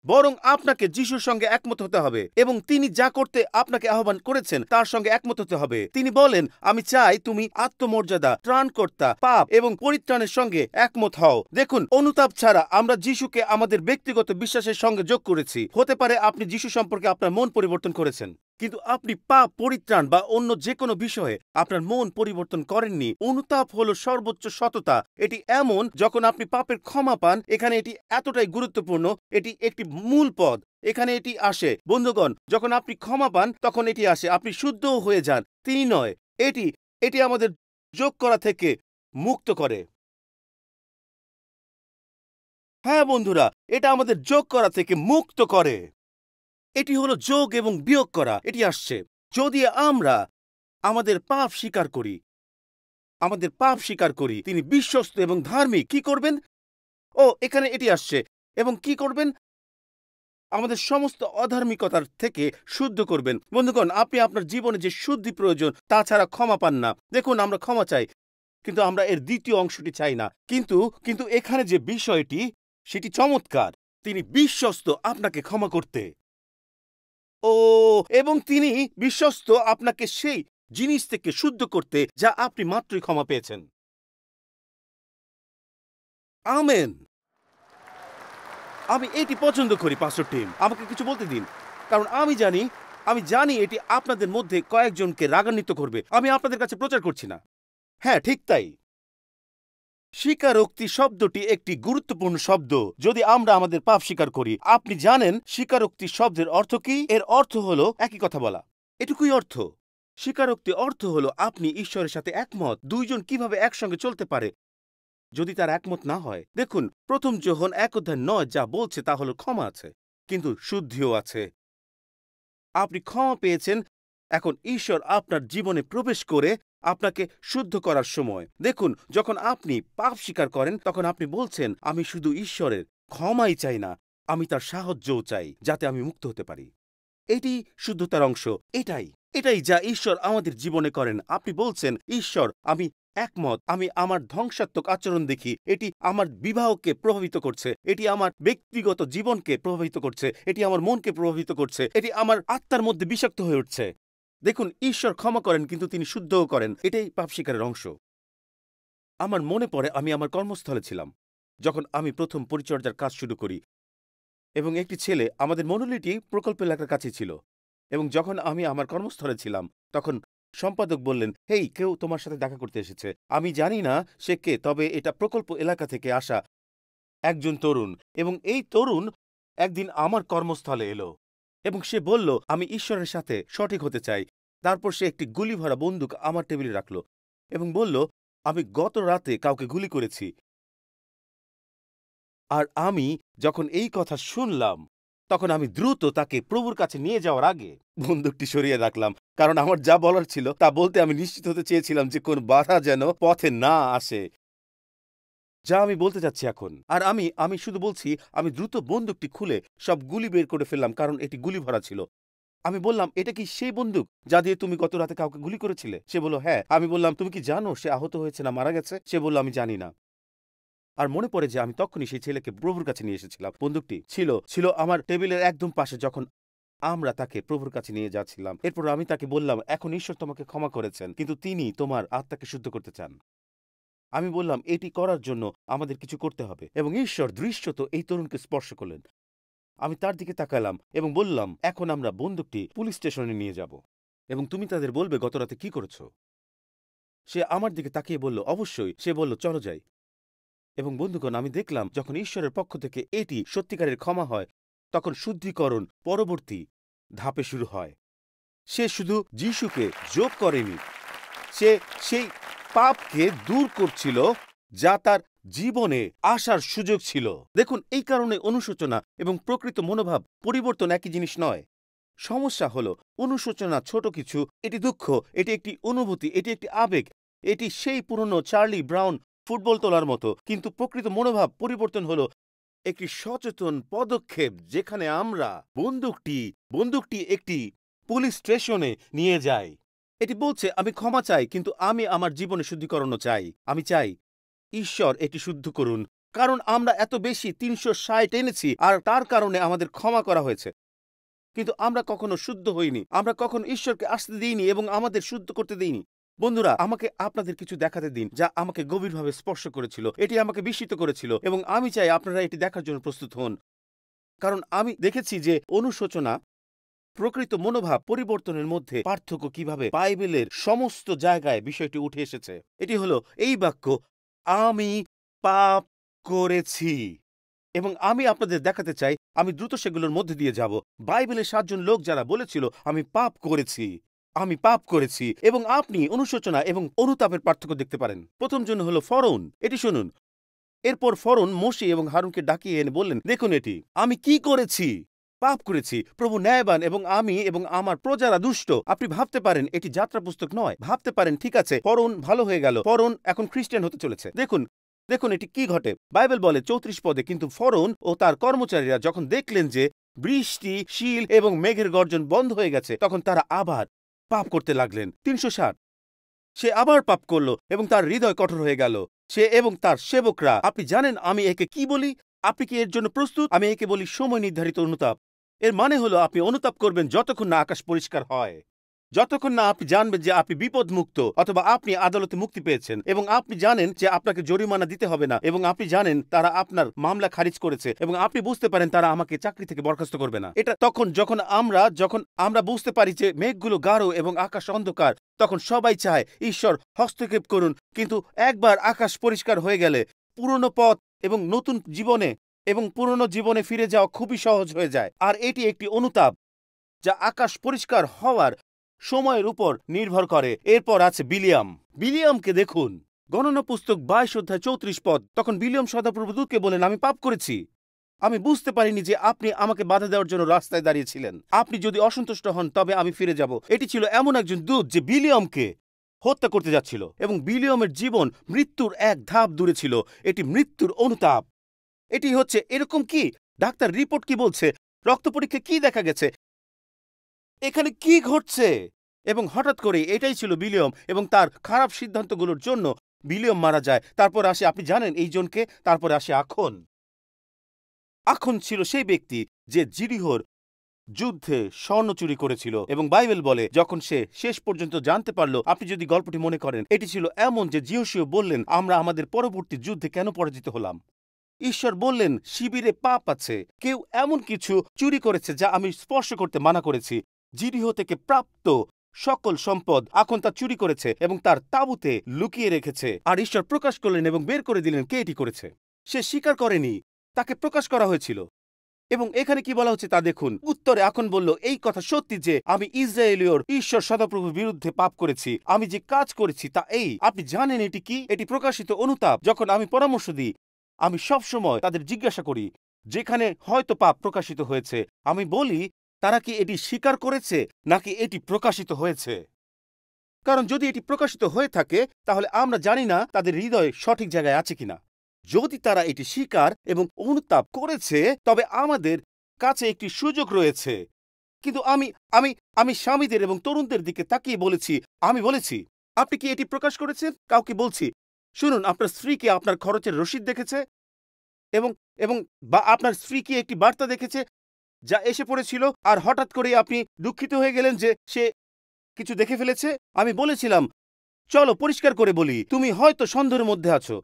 বরং আপনাকে যিশুর সঙ্গে একমত হতে হবে এবং তিনি যা করতে আপনাকে আহ্বান করেছেন তার সঙ্গে একমত হতে হবে। তিনি বলেন, আমি চাই তুমি আত্মমর্যাদা, ত্রাণকর্তা, পাপ এবং পরিত্রাণের সঙ্গে একমত হও। দেখুন, অনুতাপ ছাড়া আমরা যিশুকে আমাদের ব্যক্তিগত বিশ্বাসের সঙ্গে যোগ করেছি। হতে পারে আপনি যিশু সম্পর্কে আপনার মন পরিবর্তন করেছেন, কিন্তু আপনি পাপ পরিত্রাণ বা অন্য যে কোনো বিষয়ে আপনার মন পরিবর্তন করেননি। অনুতাপ হলো সর্বোচ্চ সততা। এটি এমন যখন আপনি পাপের ক্ষমা পান। এখানে এটি এতটাই গুরুত্বপূর্ণ, এটি একটি মূল পদ। এখানে এটি আসে। বন্ধুগণ, যখন আপনি ক্ষমা পান তখন এটি আসে, আপনি শুদ্ধও হয়ে যান। তিনি নয়, এটি এটি আমাদের যোগ করা থেকে মুক্ত করে। হ্যাঁ বন্ধুরা, এটা আমাদের যোগ করা থেকে মুক্ত করে। এটি হলো যোগ এবং বিয়োগ করা। এটি আসছে যদি আমরা আমাদের পাপ স্বীকার করি, তিনি বিশ্বস্ত এবং ধার্মিক। কি করবেন? এখানে এটি আসছে। এবং কি করবেন? আমাদের সমস্ত অধার্মিকতার থেকে শুদ্ধ করবেন। বন্ধুগণ, আপনি আপনার জীবনে যে শুদ্ধি প্রয়োজন তাছাড়া ক্ষমা পান না। দেখুন, আমরা ক্ষমা চাই, কিন্তু আমরা এর দ্বিতীয় অংশটি চাই না। কিন্তু এখানে যে বিষয়টি, সেটি চমৎকার। তিনি বিশ্বস্ত আপনাকে ক্ষমা করতে। এবং তিনি বিশ্বস্ত আপনাকে সেই জিনিস থেকে শুদ্ধ করতে যা আপনি মাত্রই ক্ষমা পেয়েছেন। আমেন। আমি এটি পছন্দ করি। পাস্টর টিম, আমাকে কিছু বলতে দিন, কারণ আমি জানি এটি আপনাদের মধ্যে কয়েকজনকে রাগান্বিত করবে। আমি আপনাদের কাছে প্রচার করছি না। হ্যাঁ, ঠিক তাই। স্বীকারোক্তি শব্দটি একটি গুরুত্বপূর্ণ শব্দ। যদি আমরা আমাদের পাপ স্বীকার করি, আপনি জানেন স্বীকারোক্তি শব্দের অর্থ কি? এর অর্থ হলো একই কথা বলা। এটুকুই অর্থ। স্বীকারোক্তি অর্থ হলো আপনি ঈশ্বরের সাথে একমত। দুইজন কিভাবে একসঙ্গে চলতে পারে যদি তার একমত না হয়? দেখুন, 1 যোহন 1:9 যা বলছে তা হলো ক্ষমা আছে, কিন্তু শুদ্ধিও আছে। আপনি ক্ষমা পেয়েছেন, এখন ঈশ্বর আপনার জীবনে প্রবেশ করে আপনাকে শুদ্ধ করার সময়। দেখুন, যখন আপনি পাপ স্বীকার করেন তখন আপনি বলছেন, আমি শুধু ঈশ্বরের ক্ষমাই চাই না, আমি তার সাহায্যও চাই যাতে আমি মুক্ত হতে পারি। এটি শুদ্ধতার অংশ। এটাই যা ঈশ্বর আমাদের জীবনে করেন। আপনি বলছেন, ঈশ্বর, আমি একমত। আমি আমার ধ্বংসাত্মক আচরণ দেখি, এটি আমার বিবাহকে প্রভাবিত করছে, এটি আমার ব্যক্তিগত জীবনকে প্রভাবিত করছে, এটি আমার মনকে প্রভাবিত করছে, এটি আমার আত্মার মধ্যে বিষাক্ত হয়ে উঠছে। দেখুন, ঈশ্বর ক্ষমা করেন, কিন্তু তিনি শুদ্ধও করেন। এটাই পাপ স্বীকারের অংশ। আমার মনে পড়ে আমি আমার কর্মস্থলে ছিলাম যখন আমি প্রথম পরিচর্যার কাজ শুরু করি, এবং একটি ছেলে আমাদের মণ্ডলীটি প্রকল্প এলাকার কাছে ছিল। এবং যখন আমি আমার কর্মস্থলে ছিলাম তখন সম্পাদক বললেন, হেই, কেউ তোমার সাথে দেখা করতে এসেছে। আমি জানি না সে কে, তবে এটা প্রকল্প এলাকা থেকে আসা একজন তরুণ। এবং এই তরুণ একদিন আমার কর্মস্থলে এলো এবং সে বলল, আমি ঈশ্বরের সাথে সঠিক হতে চাই। তারপর সে একটি গুলি ভরা বন্দুক আমার টেবিলে রাখল এবং বলল, আমি গত রাতে কাউকে গুলি করেছি। আর আমি যখন এই কথা শুনলাম তখন আমি দ্রুত তাকে প্রভুর কাছে নিয়ে যাওয়ার আগে বন্দুকটি সরিয়ে রাখলাম, কারণ আমার যা বলার ছিল তা বলতে আমি নিশ্চিত হতে চেয়েছিলাম যে কোন বাধা যেন পথে না আসে। যা আমি বলতে চাচ্ছি এখন। আর আমি শুধু বলছি, আমি দ্রুত বন্দুকটি খুলে সব গুলি বের করে ফেললাম, কারণ এটি গুলি ভরা ছিল। আমি বললাম, এটা কি সেই বন্দুক যা দিয়ে তুমি গত রাতে কাউকে গুলি করেছিলে? সে বলল, হ্যাঁ। আমি বললাম, তুমি কি জানো সে আহত হয়েছে না মারা গেছে? সে বলল, আমি জানি না। আর মনে পড়ে যে আমি তখনই সেই ছেলেকে প্রভুর কাছে নিয়ে এসেছিলাম। বন্দুকটি ছিল আমার টেবিলের একদম পাশে যখন আমরা তাকে প্রভুর কাছে নিয়ে যাচ্ছিলাম। এরপর আমি তাকে বললাম, এখন ঈশ্বর তোমাকে ক্ষমা করেছেন, কিন্তু তিনি তোমার আত্মাকে শুদ্ধ করতে চান। আমি বললাম, এটি করার জন্য আমাদের কিছু করতে হবে, এবং ঈশ্বর দৃশ্যত এই তরুণকে স্পর্শ করলেন। আমি তার দিকে তাকালাম এবং বললাম, এখন আমরা বন্দুকটি পুলিশ স্টেশনে নিয়ে যাব এবং তুমি তাদের বলবে গতরাতে কি করেছ। সে আমার দিকে তাকিয়ে বলল, অবশ্যই। সে বলল, চলো যাই। এবং বন্ধুগণ, আমি দেখলাম যখন ঈশ্বরের পক্ষ থেকে এটি সত্যিকারের ক্ষমা হয়, তখন শুদ্ধিকরণ পরবর্তী ধাপে শুরু হয়। সে শুধু যিশুকে যোগ করেনি, সে সেই পাপকে দূর করছিল যা তার জীবনে আসার সুযোগ ছিল। দেখুন, এই কারণে অনুশোচনা এবং প্রকৃত মনোভাব পরিবর্তন একই জিনিস নয়। সমস্যা হলো, অনুশোচনা ছোট কিছু, এটি দুঃখ, এটি একটি অনুভূতি, এটি একটি আবেগ, এটি সেই পুরনো চার্লি ব্রাউন ফুটবল তোলার মতো। কিন্তু প্রকৃত মনোভাব পরিবর্তন হলো একটি সচেতন পদক্ষেপ, যেখানে আমরা বন্দুকটি একটি পুলিশ স্টেশনে নিয়ে যাই। এটি বলছে, আমি ক্ষমা চাই, কিন্তু আমি আমার জীবনে শুদ্ধিকরণও চাই। আমি চাই ঈশ্বর এটি শুদ্ধ করুন, কারণ আমরা এত বেশি ৩৬০ এনেছি আর তার কারণে আমাদের ক্ষমা করা হয়েছে, কিন্তু আমরা কখনো শুদ্ধ হইনি। আমরা কখনো ঈশ্বরকে আসতে দিইনি এবং আমাদের শুদ্ধ করতে দিইনি। বন্ধুরা, আমাকে আপনাদের কিছু দেখাতে দিন যা আমাকে গভীরভাবে স্পর্শ করেছিল। এটি আমাকে বিস্মিত করেছিল এবং আমি চাই আপনারা এটি দেখার জন্য প্রস্তুত হন, কারণ আমি দেখেছি যে অনুশোচনা প্রকৃত মনোভাব পরিবর্তনের মধ্যে পার্থক্য কিভাবে বাইবেলের সমস্ত জায়গায় বিষয়টি উঠে এসেছে। এটি হলো এই বাক্য, আমি পাপ করেছি। এবং আমি আপনাদের দেখাতে চাই, আমি দ্রুত সেগুলোর মধ্যে দিয়ে যাব। বাইবেলের 7 জন লোক যারা বলেছিল, আমি পাপ করেছি, এবং আপনি অনুশোচনা এবং অনুতাপের পার্থক্য দেখতে পারেন। প্রথম জন হলো ফরৌন। এটি শুনুন। এরপর ফরৌন মোশে এবং হারুনকে ডাকিয়ে এনে বললেন, দেখুন এটি আমি কি করেছি, পাপ করেছি। প্রভু ন্যায়বান এবং আমি এবং আমার প্রজারা দুষ্ট। আপনি ভাবতে পারেন এটি যাত্রা পুস্তক নয়। ভাবতে পারেন, ঠিক আছে, ফরৌন ভালো হয়ে গেল, ফরৌন এখন খ্রিস্টান হতে চলেছে। দেখুন এটি কি ঘটে। বাইবেল বলে 34 পদে, কিন্তু ফরৌন ও তার কর্মচারীরা যখন দেখলেন যে বৃষ্টি, শিল এবং মেঘের গর্জন বন্ধ হয়ে গেছে, তখন তারা আবার পাপ করতে লাগলেন। 360 সে আবার পাপ করল এবং তার হৃদয় কঠোর হয়ে গেল। সে এবং তার সেবকরা, আপনি জানেন আমি একে কি বলি? আপনি কি এর জন্য প্রস্তুত? আমি একে বলি সময় নির্ধারিত অনুতাপ। এর মানে হলো আপনি অনুতাপ করবেন যতক্ষণ না আকাশ পরিষ্কার হয়, যতক্ষণ না আপনি জানবেন যে আপনি বিপদমুক্ত, অথবা আপনি আদালতে মুক্তি পেয়েছেন এবং আপনি জানেন যে আপনাকে জরিমানা দিতে হবে না, এবং আপনি জানেন তারা আপনার মামলা খারিজ করেছে, এবং আপনি বুঝতে পারেন তারা আমাকে চাকরি থেকে বরখাস্ত করবে না। এটা তখন যখন আমরা বুঝতে পারি যে মেঘগুলো গাঢ় এবং আকাশ অন্ধকার, তখন সবাই চায় ঈশ্বর হস্তক্ষেপ করুন। কিন্তু একবার আকাশ পরিষ্কার হয়ে গেলে পুরনো পথ এবং পুরনো জীবনে ফিরে যাওয়া খুবই সহজ হয়ে যায়। আর এটি একটি অনুতাপ যা আকাশ পরিষ্কার হওয়ার সময়ের উপর নির্ভর করে। এরপর আছে বিলিয়ামকে দেখুন, গণনা পুস্তক 22 অধ্যায় 34 পদ। তখন বিলিয়াম সদাপ্রভুদূতকে বলেন, আমি পাপ করেছি। আমি বুঝতে পারিনি যে আপনি আমাকে বাধা দেওয়ার জন্য রাস্তায় দাঁড়িয়েছিলেন। আপনি যদি অসন্তুষ্ট হন তবে আমি ফিরে যাব। এটি ছিল এমন একজন দূত যে বিলিয়ামকে হত্যা করতে যাচ্ছিল, এবং বিলিয়ামের জীবন মৃত্যুর এক ধাপ দূরে ছিল। এটি মৃত্যুর অনুতাপ। এটি হচ্ছে এরকম কি? ডাক্তার রিপোর্ট কি বলছে? রক্ত পরীক্ষা কি দেখা গেছে? এখানে কি ঘটছে? এবং হঠাৎ করে এটাই ছিল বিলিয়ম, এবং তার খারাপ সিদ্ধান্তগুলোর জন্য বিলিয়ম মারা যায়। তারপর আসে, আপনি জানেন এই জনকে, তারপরে আসে আখন ছিল সেই ব্যক্তি যে জিরিহোর যুদ্ধে স্বর্ণ চুরি করেছিল, এবং বাইবেল বলে যখন সে শেষ পর্যন্ত জানতে পারল, আপনি যদি গল্পটি মনে করেন, এটি ছিল এমন যে জিওসিও বললেন, আমরা আমাদের পরবর্তী যুদ্ধে কেন পরাজিত হলাম? ঈশ্বর বললেন, শিবিরে পাপ আছে, কেউ এমন কিছু চুরি করেছে যা আমি স্পর্শ করতে মানা করেছি। জিরিহো থেকে প্রাপ্ত সকল সম্পদ এখন তা চুরি করেছে এবং তার তাঁবুতে লুকিয়ে রেখেছে। আর ঈশ্বর প্রকাশ করলেন এবং বের করে দিলেন কে এটি করেছে। সে স্বীকার করেনি, তাকে প্রকাশ করা হয়েছিল। এবং এখানে কি বলা হচ্ছে তা দেখুন। উত্তরে আখন বলল, এই কথা সত্যি যে আমি ইসরায়েলীয় ঈশ্বর সদাপ্রভুর বিরুদ্ধে পাপ করেছি। আমি যে কাজ করেছি তা এই। আপনি জানেন এটি কি? এটি প্রকাশিত অনুতাপ। যখন আমি পরামর্শ দিই, আমি সবসময় তাদের জিজ্ঞাসা করি যেখানে হয়তো পাপ প্রকাশিত হয়েছে, আমি বলি তারা কি এটি স্বীকার করেছে নাকি এটি প্রকাশিত হয়েছে। কারণ যদি এটি প্রকাশিত হয়ে থাকে তাহলে আমরা জানি না তাদের হৃদয় সঠিক জায়গায় আছে কিনা। যদি তারা এটি স্বীকার এবং অনুতাপ করেছে তবে আমাদের কাছে একটি সুযোগ রয়েছে। কিন্তু আমি আমি আমি স্বামীদের এবং তরুণদের দিকে তাকিয়ে বলেছি, আমি বলেছি, আপনি কি এটি প্রকাশ করেছেন? কাউকে বলছি, শুনুন, আপনার স্ত্রী কি আপনার খরচের রসিদ দেখেছে? এবং এবং বা আপনার স্ত্রী কি একটি বার্তা দেখেছে যা এসে পড়েছিল আর হঠাৎ করে আপনি দুঃখিত হয়ে গেলেন যে সে কিছু দেখে ফেলেছে? আমি বলেছিলাম, চলো পরিষ্কার করে বলি, তুমি হয়তো সন্দেহের মধ্যে আছো,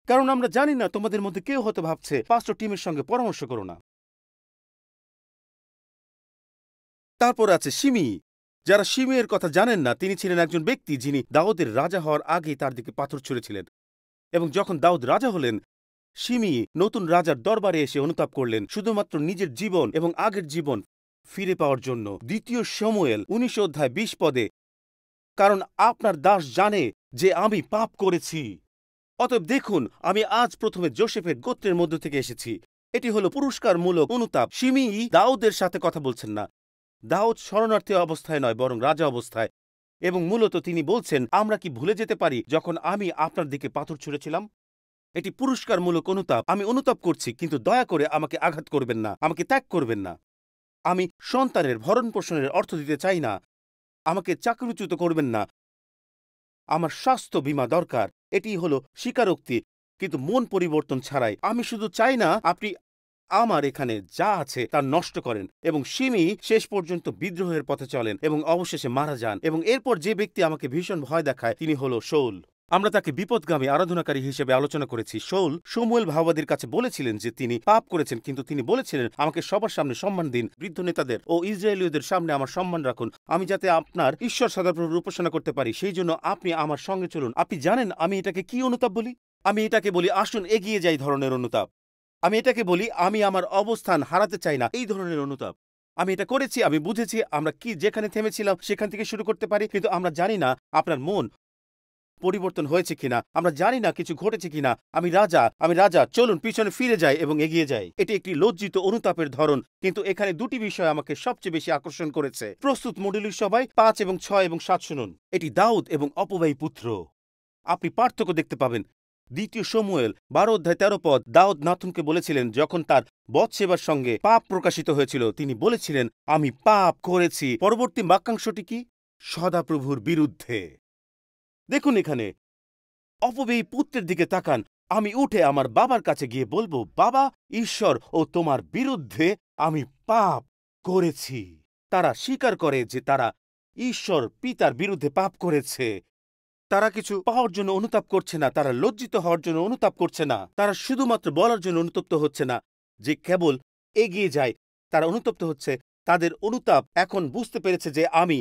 কারণ আমরা জানি না, তোমাদের মধ্যে কেউ হয়তো ভাবছে পাস্টর টিমের সঙ্গে পরামর্শ করো না। তারপর আছে শিমি। যারা শিমিয়ের কথা জানেন না, তিনি ছিলেন একজন ব্যক্তি যিনি দাউদের রাজা হওয়ার আগে তার দিকে পাথর ছুঁড়েছিলেন, এবং যখন দাউদ রাজা হলেন, শিমি নতুন রাজার দরবারে এসে অনুতাপ করলেন শুধুমাত্র নিজের জীবন এবং আগের জীবন ফিরে পাওয়ার জন্য। 2 শমূয়েল 19:20 কারণ আপনার দাস জানে যে আমি পাপ করেছি। অতএব দেখুন, আমি আজ প্রথমে যোসেফের গোত্রের মধ্য থেকে এসেছি। এটি হলো পুরস্কারমূলক অনুতাপ। শিমিই দাউদের সাথে কথা বলছেন না। দাউদ শরণার্থী অবস্থায় নয়, বরং রাজা অবস্থায়, এবং মূলত তিনি বলছেন, আমরা কি ভুলে যেতে পারি যখন আমি আপনার দিকে পাথর ছুঁড়েছিলাম? এটি পুরস্কারমূলক অনুতাপ। আমি অনুতাপ করছি, কিন্তু দয়া করে আমাকে আঘাত করবেন না, আমাকে ত্যাগ করবেন না। আমি সন্তানের ভরণ পোষণের অর্থ দিতে চাই না, আমাকে চাকরিচ্যুত করবেন না। আমার স্বাস্থ্য বীমা দরকার। এটি হলো স্বীকারোক্তি, কিন্তু মন পরিবর্তন ছাড়াই। আমি শুধু চাই না আপনি আমার এখানে যা আছে তা নষ্ট করেন। এবং শিমি শেষ পর্যন্ত বিদ্রোহের পথে চলেন এবং অবশেষে মারা যান। এবং এরপর যে ব্যক্তি আমাকে ভীষণ ভয় দেখায় তিনি হলো শাউল। আমরা তাকে বিপদগামী আরাধনাকারী হিসেবে আলোচনা করেছি। শাউল শমূয়েল ভাওবাদীর কাছে বলেছিলেন যে তিনি পাপ করেছেন, কিন্তু তিনি বলেছিলেন, আমাকে সবার সামনে সম্মান দিন, বৃদ্ধ নেতাদের ও ইসরায়েলীয়দের সামনে আমার সম্মান রাখুন, আমি যাতে আপনার ঈশ্বর সদাপ্রভুর উপাসনা করতে পারি, সেই জন্য আপনি আমার সঙ্গে চলুন। আপনি জানেন আমি এটাকে কি অনুতাপ বলি? আমি এটাকে বলি আসুন এগিয়ে যাই ধরনের অনুতাপ। আমি এটাকে বলি আমি আমার অবস্থান হারাতে চাই না এই ধরনের অনুতাপ। আমি এটা করেছি, আমি বুঝেছি আমরা কি যেখানে থেমেছিলাম সেখান থেকে শুরু করতে পারি, কিন্তু আমরা জানি না আপনার মন পরিবর্তন হয়েছে কিনা, আমরা জানি না কিছু ঘটেছে কিনা। আমি রাজা, চলুন পিছনে ফিরে যাই এবং এগিয়ে যাই। এটি একটি লজ্জিত অনুতাপের ধরন, কিন্তু এখানে দুটি বিষয় আমাকে সবচেয়ে বেশি আকর্ষণ করেছে। প্রস্তুত মণ্ডলীর সবাই 5 এবং 6 এবং 7 শুনুন। এটি দাউদ এবং অপব্যয়ী পুত্র। আপনি পার্থক্য দেখতে পাবেন। 2 শমূয়েল 12:13 দাউদ নাথুনকে বলেছিলেন, যখন তার বৎসেবার সঙ্গে পাপ প্রকাশিত হয়েছিল, তিনি বলেছিলেন, আমি পাপ করেছি। পরবর্তী বাক্যাংশটি কি? সদাপ্রভুর বিরুদ্ধে। দেখুন এখানে, অপব্যয়ী পুত্রের দিকে তাকান। আমি উঠে আমার বাবার কাছে গিয়ে বলবো, বাবা, ঈশ্বর ও তোমার বিরুদ্ধে আমি পাপ করেছি। তারা স্বীকার করে যে তারা ঈশ্বর পিতার বিরুদ্ধে পাপ করেছে। তারা কিছু পাওয়ার জন্য অনুতাপ করছে না, তারা লজ্জিত হওয়ার জন্য অনুতাপ করছে না, তারা শুধুমাত্র বলার জন্য অনুতপ্ত হচ্ছে না যে কেবল এগিয়ে যায়। তারা অনুতপ্ত হচ্ছে, তাদের অনুতাপ এখন বুঝতে পেরেছে যে আমি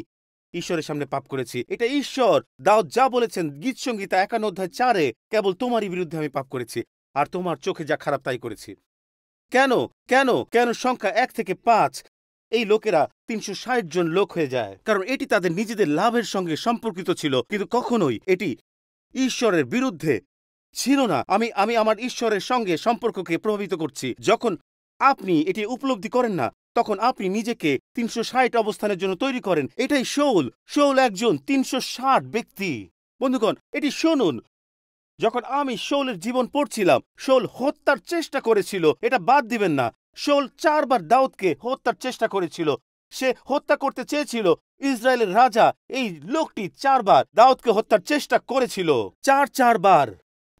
ঈশ্বরের সামনে পাপ করেছি। এটা ঈশ্বর। দাউদ যা বলেছেন গীতসংহিতা 51:4, কেবল তোমারই বিরুদ্ধে আমি পাপ করেছি, আর তোমার চোখে যা খারাপ তাই করেছি। কেন কেন কেন সংখ্যা 1 থেকে 5, এই লোকেরা 360 জন লোক হয়ে যায়, কারণ এটি তাদের নিজেদের লাভের সঙ্গে সম্পর্কিত ছিল, কিন্তু কখনোই এটি ঈশ্বরের বিরুদ্ধে ছিল না। আমি আমার ঈশ্বরের সঙ্গে সম্পর্ককে প্রভাবিত করছি। যখন আপনি এটি উপলব্ধি করেন না, তখন আপনি নিজেকে 360 অবস্থানের জন্য তৈরি করেন। এটাই শাউল একজন 360 ব্যক্তি। বন্ধুগণ, এটি শুনুন, যখন আমি শাউলের জীবন পড়ছিলাম, শাউল হত্যার চেষ্টা করেছিল, এটা বাদ দিবেন না। শাউল 4 বার দাউদকে হত্যার চেষ্টা করেছিল। সে হত্যা করতে চেয়েছিল ইসরায়েলের রাজা। এই লোকটি 4 বার দাউদকে হত্যার চেষ্টা করেছিল, 4 বার।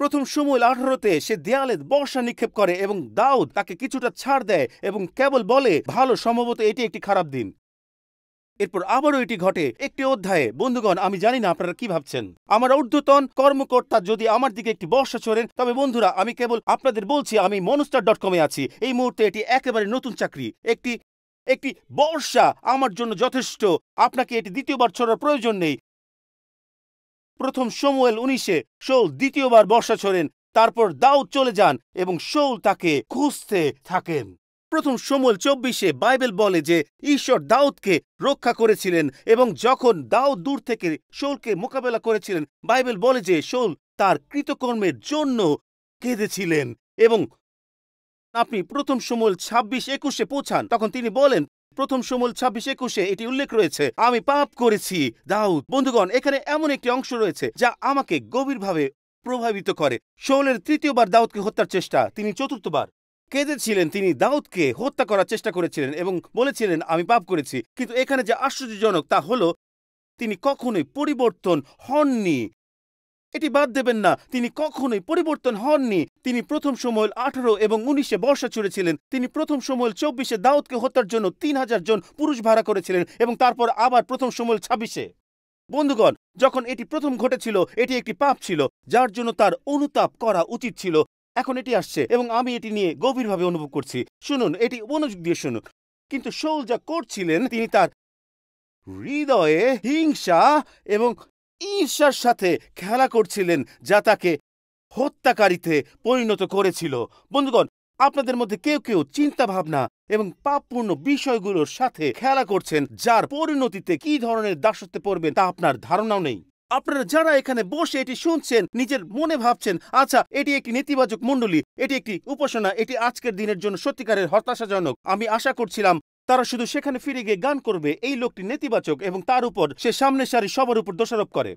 প্রথম শমূয়েল 18-তে সে দেয়ালে বর্ষা নিক্ষেপ করে এবং দাউদ তাকে কিছুটা ছাড় দেয় এবং কেবল বলে, ভালো, সম্ভবত এটি একটি খারাপ দিন। এরপর আবারও এটি ঘটে একটি অধ্যায়ে। বন্ধুগণ, আমি জানি না আপনারা কি ভাবছেন। আমার ঊর্ধ্বতন কর্মকর্তা যদি আমার দিকে একটি বর্ষা ছোড়েন, তবে বন্ধুরা, আমি কেবল আপনাদের বলছি, আমি monster.com-এ আছি এই মুহূর্তে। এটি একেবারে নতুন চাকরি। একটি বর্ষা আমার জন্য যথেষ্ট। আপনাকে এটি দ্বিতীয়বার ছোড়ার প্রয়োজন নেই। প্রথম শমূয়েল 19-এ শাউল দ্বিতীয়বার বর্ষা ছোড়েন। তারপর দাউদ চলে যান এবং শাউল তাকে খুঁজতে থাকেন। প্রথম শমূয়েল 24-এ বাইবেল বলে যে ঈশ্বর দাউদকে রক্ষা করেছিলেন, এবং যখন দাউদ দূর থেকে শাউলকে মোকাবেলা করেছিলেন, বাইবেল বলে যে শাউল তার কৃতকর্মের জন্য কেঁদেছিলেন। এবং আপনি প্রথম শমূয়েল 26-21-এ পৌঁছান, তখন তিনি বলেন, প্রথম শমূয়েল 26-21-এ এটি উল্লেখ রয়েছে, আমি পাপ করেছি। দাউদ। বন্ধুগণ, এখানে এমন একটি অংশ রয়েছে যা আমাকে গভীরভাবে প্রভাবিত করে। শাউলের তৃতীয়বার দাউদকে হত্যার চেষ্টা, তিনি চতুর্থবার কেঁদেছিলেন। তিনি দাউদকে হত্যা করার চেষ্টা করেছিলেন এবং বলেছিলেন, আমি পাপ করেছি। কিন্তু এখানে যে আশ্চর্যজনক তা হলো, তিনি কখনোই পরিবর্তন হননি। এটি বাদ দেবেন না, তিনি কখনোই পরিবর্তন হননি। তিনি প্রথম শমূয়েল 18 এবং 19-এ বর্ষা ছুড়েছিলেন। তিনি প্রথম শমূয়েল 24-এ দাউদকে হত্যার জন্য 3000 জন পুরুষ ভাড়া করেছিলেন এবং তারপর আবার প্রথম শমূয়েল 26-এ। বন্ধুগণ, যখন এটি প্রথম ঘটেছিল, এটি একটি পাপ ছিল যার জন্য তার অনুতাপ করা উচিত ছিল। এখন এটি আসছে এবং আমি এটি নিয়ে গভীরভাবে অনুভব করছি। শুনুন, এটি মনোযোগ দিয়ে শুনুন। কিন্তু শাউল যা করছিলেন, তিনি তার হৃদয়ে হিংসা এবং ঈর্ষার সাথে খেলা করছিলেন, যা তাকে হত্যাকারীতে পরিণত করেছিল। বন্ধুগণ, আপনাদের মধ্যে কেউ কেউ চিন্তা ভাবনা এবং পাপপূর্ণ বিষয়গুলোর সাথে খেলা করছেন, যার পরিণতিতে কি ধরনের দাসত্বে পড়বেন তা আপনার ধারণাও নেই। আপনারা যারা এখানে বসে এটি শুনছেন, নিজের মনে ভাবছেন, আচ্ছা, এটি একটি নেতিবাচক মণ্ডলী, এটি একটি উপাসনা, এটি আজকের দিনের জন্য সত্যিকারের হতাশাজনক। আমি আশা করছিলাম তারা শুধু সেখানে ফিরে গিয়ে গান করবে। এই লোকটি নেতিবাচক এবং তার উপর সে সামনের সারি সবার উপর দোষারোপ করে।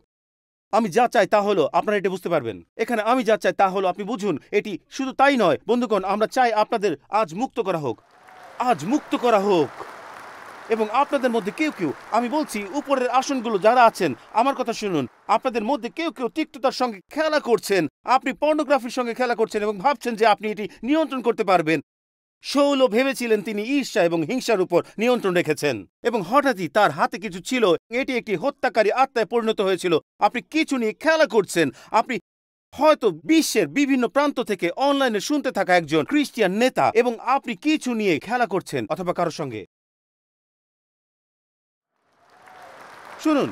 আমি যা চাই তা হলো আপনারা এটা বুঝতে পারবেন। এখানে আমি যা চাই তা হলো আপনি বুঝুন। এটি শুধু তাই নয় বন্ধুগণ, আমরা চাই আপনাদের আজ মুক্ত করা হোক, আজ মুক্ত করা হোক। এবং আপনাদের মধ্যে কেউ কেউ, আমি বলছি উপরের আসনগুলো যারা আছেন, আমার কথা শুনুন, আপনাদের মধ্যে কেউ কেউ তিক্ততার সঙ্গে খেলা করছেন। আপনি পর্নোগ্রাফির সঙ্গে খেলা করছেন এবং ভাবছেন যে আপনি এটি নিয়ন্ত্রণ করতে পারবেন। শাউলও ভেবেছিলেন তিনি ঈর্ষা এবং হিংসার উপর নিয়ন্ত্রণ রেখেছেন এবং হঠাৎই তার হাতে কিছু ছিল। এটি একটি হত্যাকারী আত্মায় পরিণত হয়েছিল। আপনি কিছু নিয়ে খেলা করছেন। আপনি হয়তো বিশ্বের বিভিন্ন প্রান্ত থেকে অনলাইনে শুনতে থাকা একজন খ্রিস্টিয়ান নেতা এবং আপনি কিছু নিয়ে খেলা করছেন অথবা কারোর সঙ্গে। শুনুন,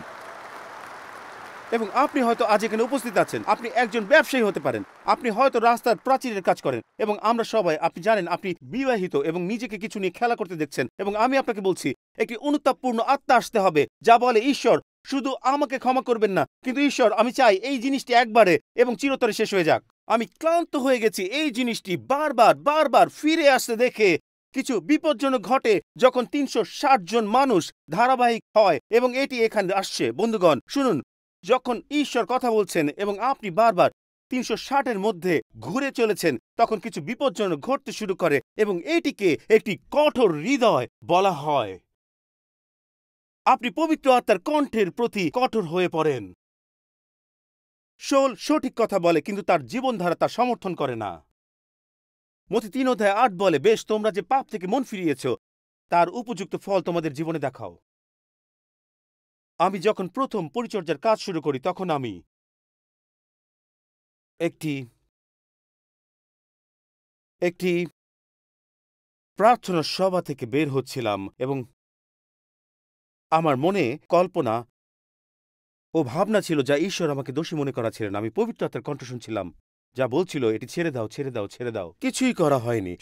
এবং আপনি হয়তো আজ এখানে উপস্থিত আছেন। আপনি একজন ব্যবসায়ী হতে পারেন, আপনি হয়তো রাস্তার প্রাচীরের কাজ করেন এবং আমরা সবাই, আপনি জানেন, আপনি বিবাহিত এবং নিজেকে কিছু নিয়ে খেলা করতে দেখছেন। এবং আমি আপনাকে বলছি, একটি অনুতাপপূর্ণ আত্মা আসতে হবে যা বলে, ঈশ্বর শুধু আমাকে ক্ষমা করবেন না, কিন্তু ঈশ্বর আমি চাই এই জিনিসটি একবারে এবং চিরতরে শেষ হয়ে যাক। আমি ক্লান্ত হয়ে গেছি এই জিনিসটি বারবার বারবার ফিরে আসতে দেখে। কিছু বিপজ্জনক ঘটে যখন 360 জন মানুষ ধারাবাহিক হয় এবং এটি এখানে আসছে। বন্ধুগণ শুনুন, যখন ঈশ্বর কথা বলছেন এবং আপনি বারবার 360-এর মধ্যে ঘুরে চলেছেন, তখন কিছু বিপজ্জনক ঘটতে শুরু করে এবং এটিকে একটি কঠোর হৃদয় বলা হয়। আপনি পবিত্র আত্মার কণ্ঠের প্রতি কঠোর হয়ে পড়েন। শাউল সঠিক কথা বলে, কিন্তু তার জীবনধারা তা সমর্থন করে না। মথি 3:8 বলে, বেশ, তোমরা যে পাপ থেকে মন ফিরিয়েছ তার উপযুক্ত ফল তোমাদের জীবনে দেখাও। আমি যখন প্রথম পরিচর্যার কাজ শুরু করি, তখন আমি একটি প্রার্থনা সভা থেকে বের হচ্ছিলাম এবং আমার মনে কল্পনা ও ভাবনা ছিল যা ঈশ্বর আমাকে দোষী মনে করাছিলেন। আমি পবিত্র আত্মার কণ্ঠ শুনছিলাম যা বলছিল, এটি ছেড়ে দাও, ছেড়ে দাও, ছেড়ে দাও। কিছুই করা হয়নি,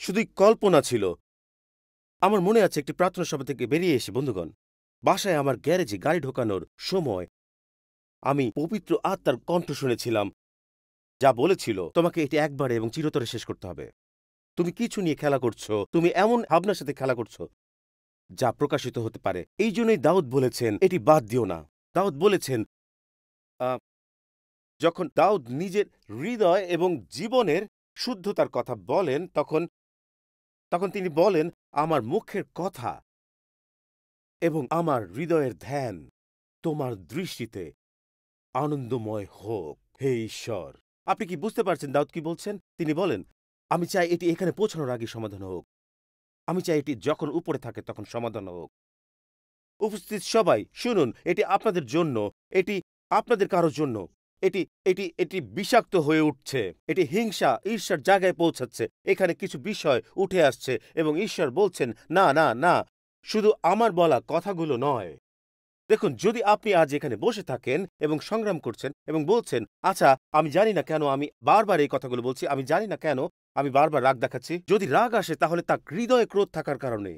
শুধুই কল্পনা ছিল। আমার মনে আছে একটি প্রার্থনা সভা থেকে বেরিয়ে এসে, বন্ধুগণ, বাসায় আমার গ্যারেজে গাড়ি ঢোকানোর সময় আমি পবিত্র আত্মার কণ্ঠ শুনেছিলাম যা বলেছিল, তোমাকে এটি একবারে এবং চিরতরে শেষ করতে হবে। তুমি কিছু নিয়ে খেলা করছো, তুমি এমন ভাবনার সাথে খেলা করছো যা প্রকাশিত হতে পারে। এই জন্যই দাউদ বলেছেন, এটি বাদ দিও না। দাউদ বলেছেন, যখন দাউদ নিজের হৃদয় এবং জীবনের শুদ্ধতার কথা বলেন, তখন তিনি বলেন, আমার মুখের কথা এবং আমার হৃদয়ের ধ্যান তোমার দৃষ্টিতে আনন্দময় হোক, হে ঈশ্বর। আপনি কি বুঝতে পারছেন দাউদ কি বলছেন? তিনি বলেন, আমি চাই এটি এখানে পৌঁছানোর আগে সমাধান হোক। আমি চাই এটি যখন উপরে থাকে তখন সমাধান হোক। উপস্থিত সবাই শুনুন, এটি আপনাদের জন্য, এটি আপনাদের কারোর জন্য। এটি এটি এটি বিষাক্ত হয়ে উঠছে, এটি হিংসা ঈর্ষার জায়গায় পৌঁছাচ্ছে। এখানে কিছু বিষয় উঠে আসছে এবং ঈশ্বর বলছেন, না না না, শুধু আমার বলা কথাগুলো নয়। দেখুন, যদি আপনি আজ এখানে বসে থাকেন এবং সংগ্রাম করছেন এবং বলছেন, আচ্ছা, আমি জানি না কেন আমি বারবার এই কথাগুলো বলছি, আমি জানি না কেন আমি বারবার রাগ দেখাচ্ছি। যদি রাগ আসে তাহলে তা হৃদয়ে ক্রোধ থাকার কারণে।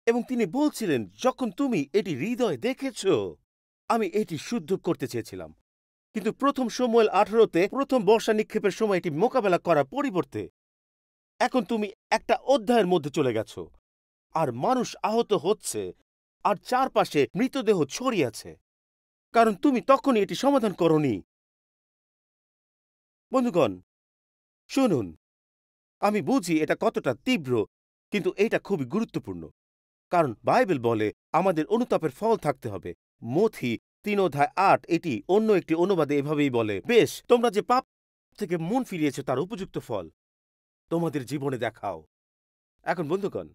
এবং তিনি বলছিলেন, যখন তুমি এটি হৃদয় দেখেছ, আমি এটি শুদ্ধ করতে চেয়েছিলাম। কিন্তু প্রথম শমূয়েল 18-তে প্রথম বর্ষা নিক্ষেপের সময় এটি মোকাবেলা করার পরিবর্তে এখন তুমি একটা অধ্যায়ের মধ্যে চলে গেছ, আর মানুষ আহত হচ্ছে আর চারপাশে মৃতদেহ ছড়িয়ে আছে, কারণ তুমি তখনই এটি সমাধান করনি। বন্ধুগণ, শুনুন, আমি বুঝি এটা কতটা তীব্র, কিন্তু এটা খুবই গুরুত্বপূর্ণ। কারণ বাইবেল বলে আমাদের অনুতাপের ফল থাকতে হবে। মথি 3:8 এটি অন্য একটি অনুবাদে এভাবেই বলে, বেশ, তোমরা যে পাপ থেকে মন ফিরিয়েছ তার উপযুক্ত ফল তোমাদের জীবনে দেখাও। এখন বন্ধুগণ,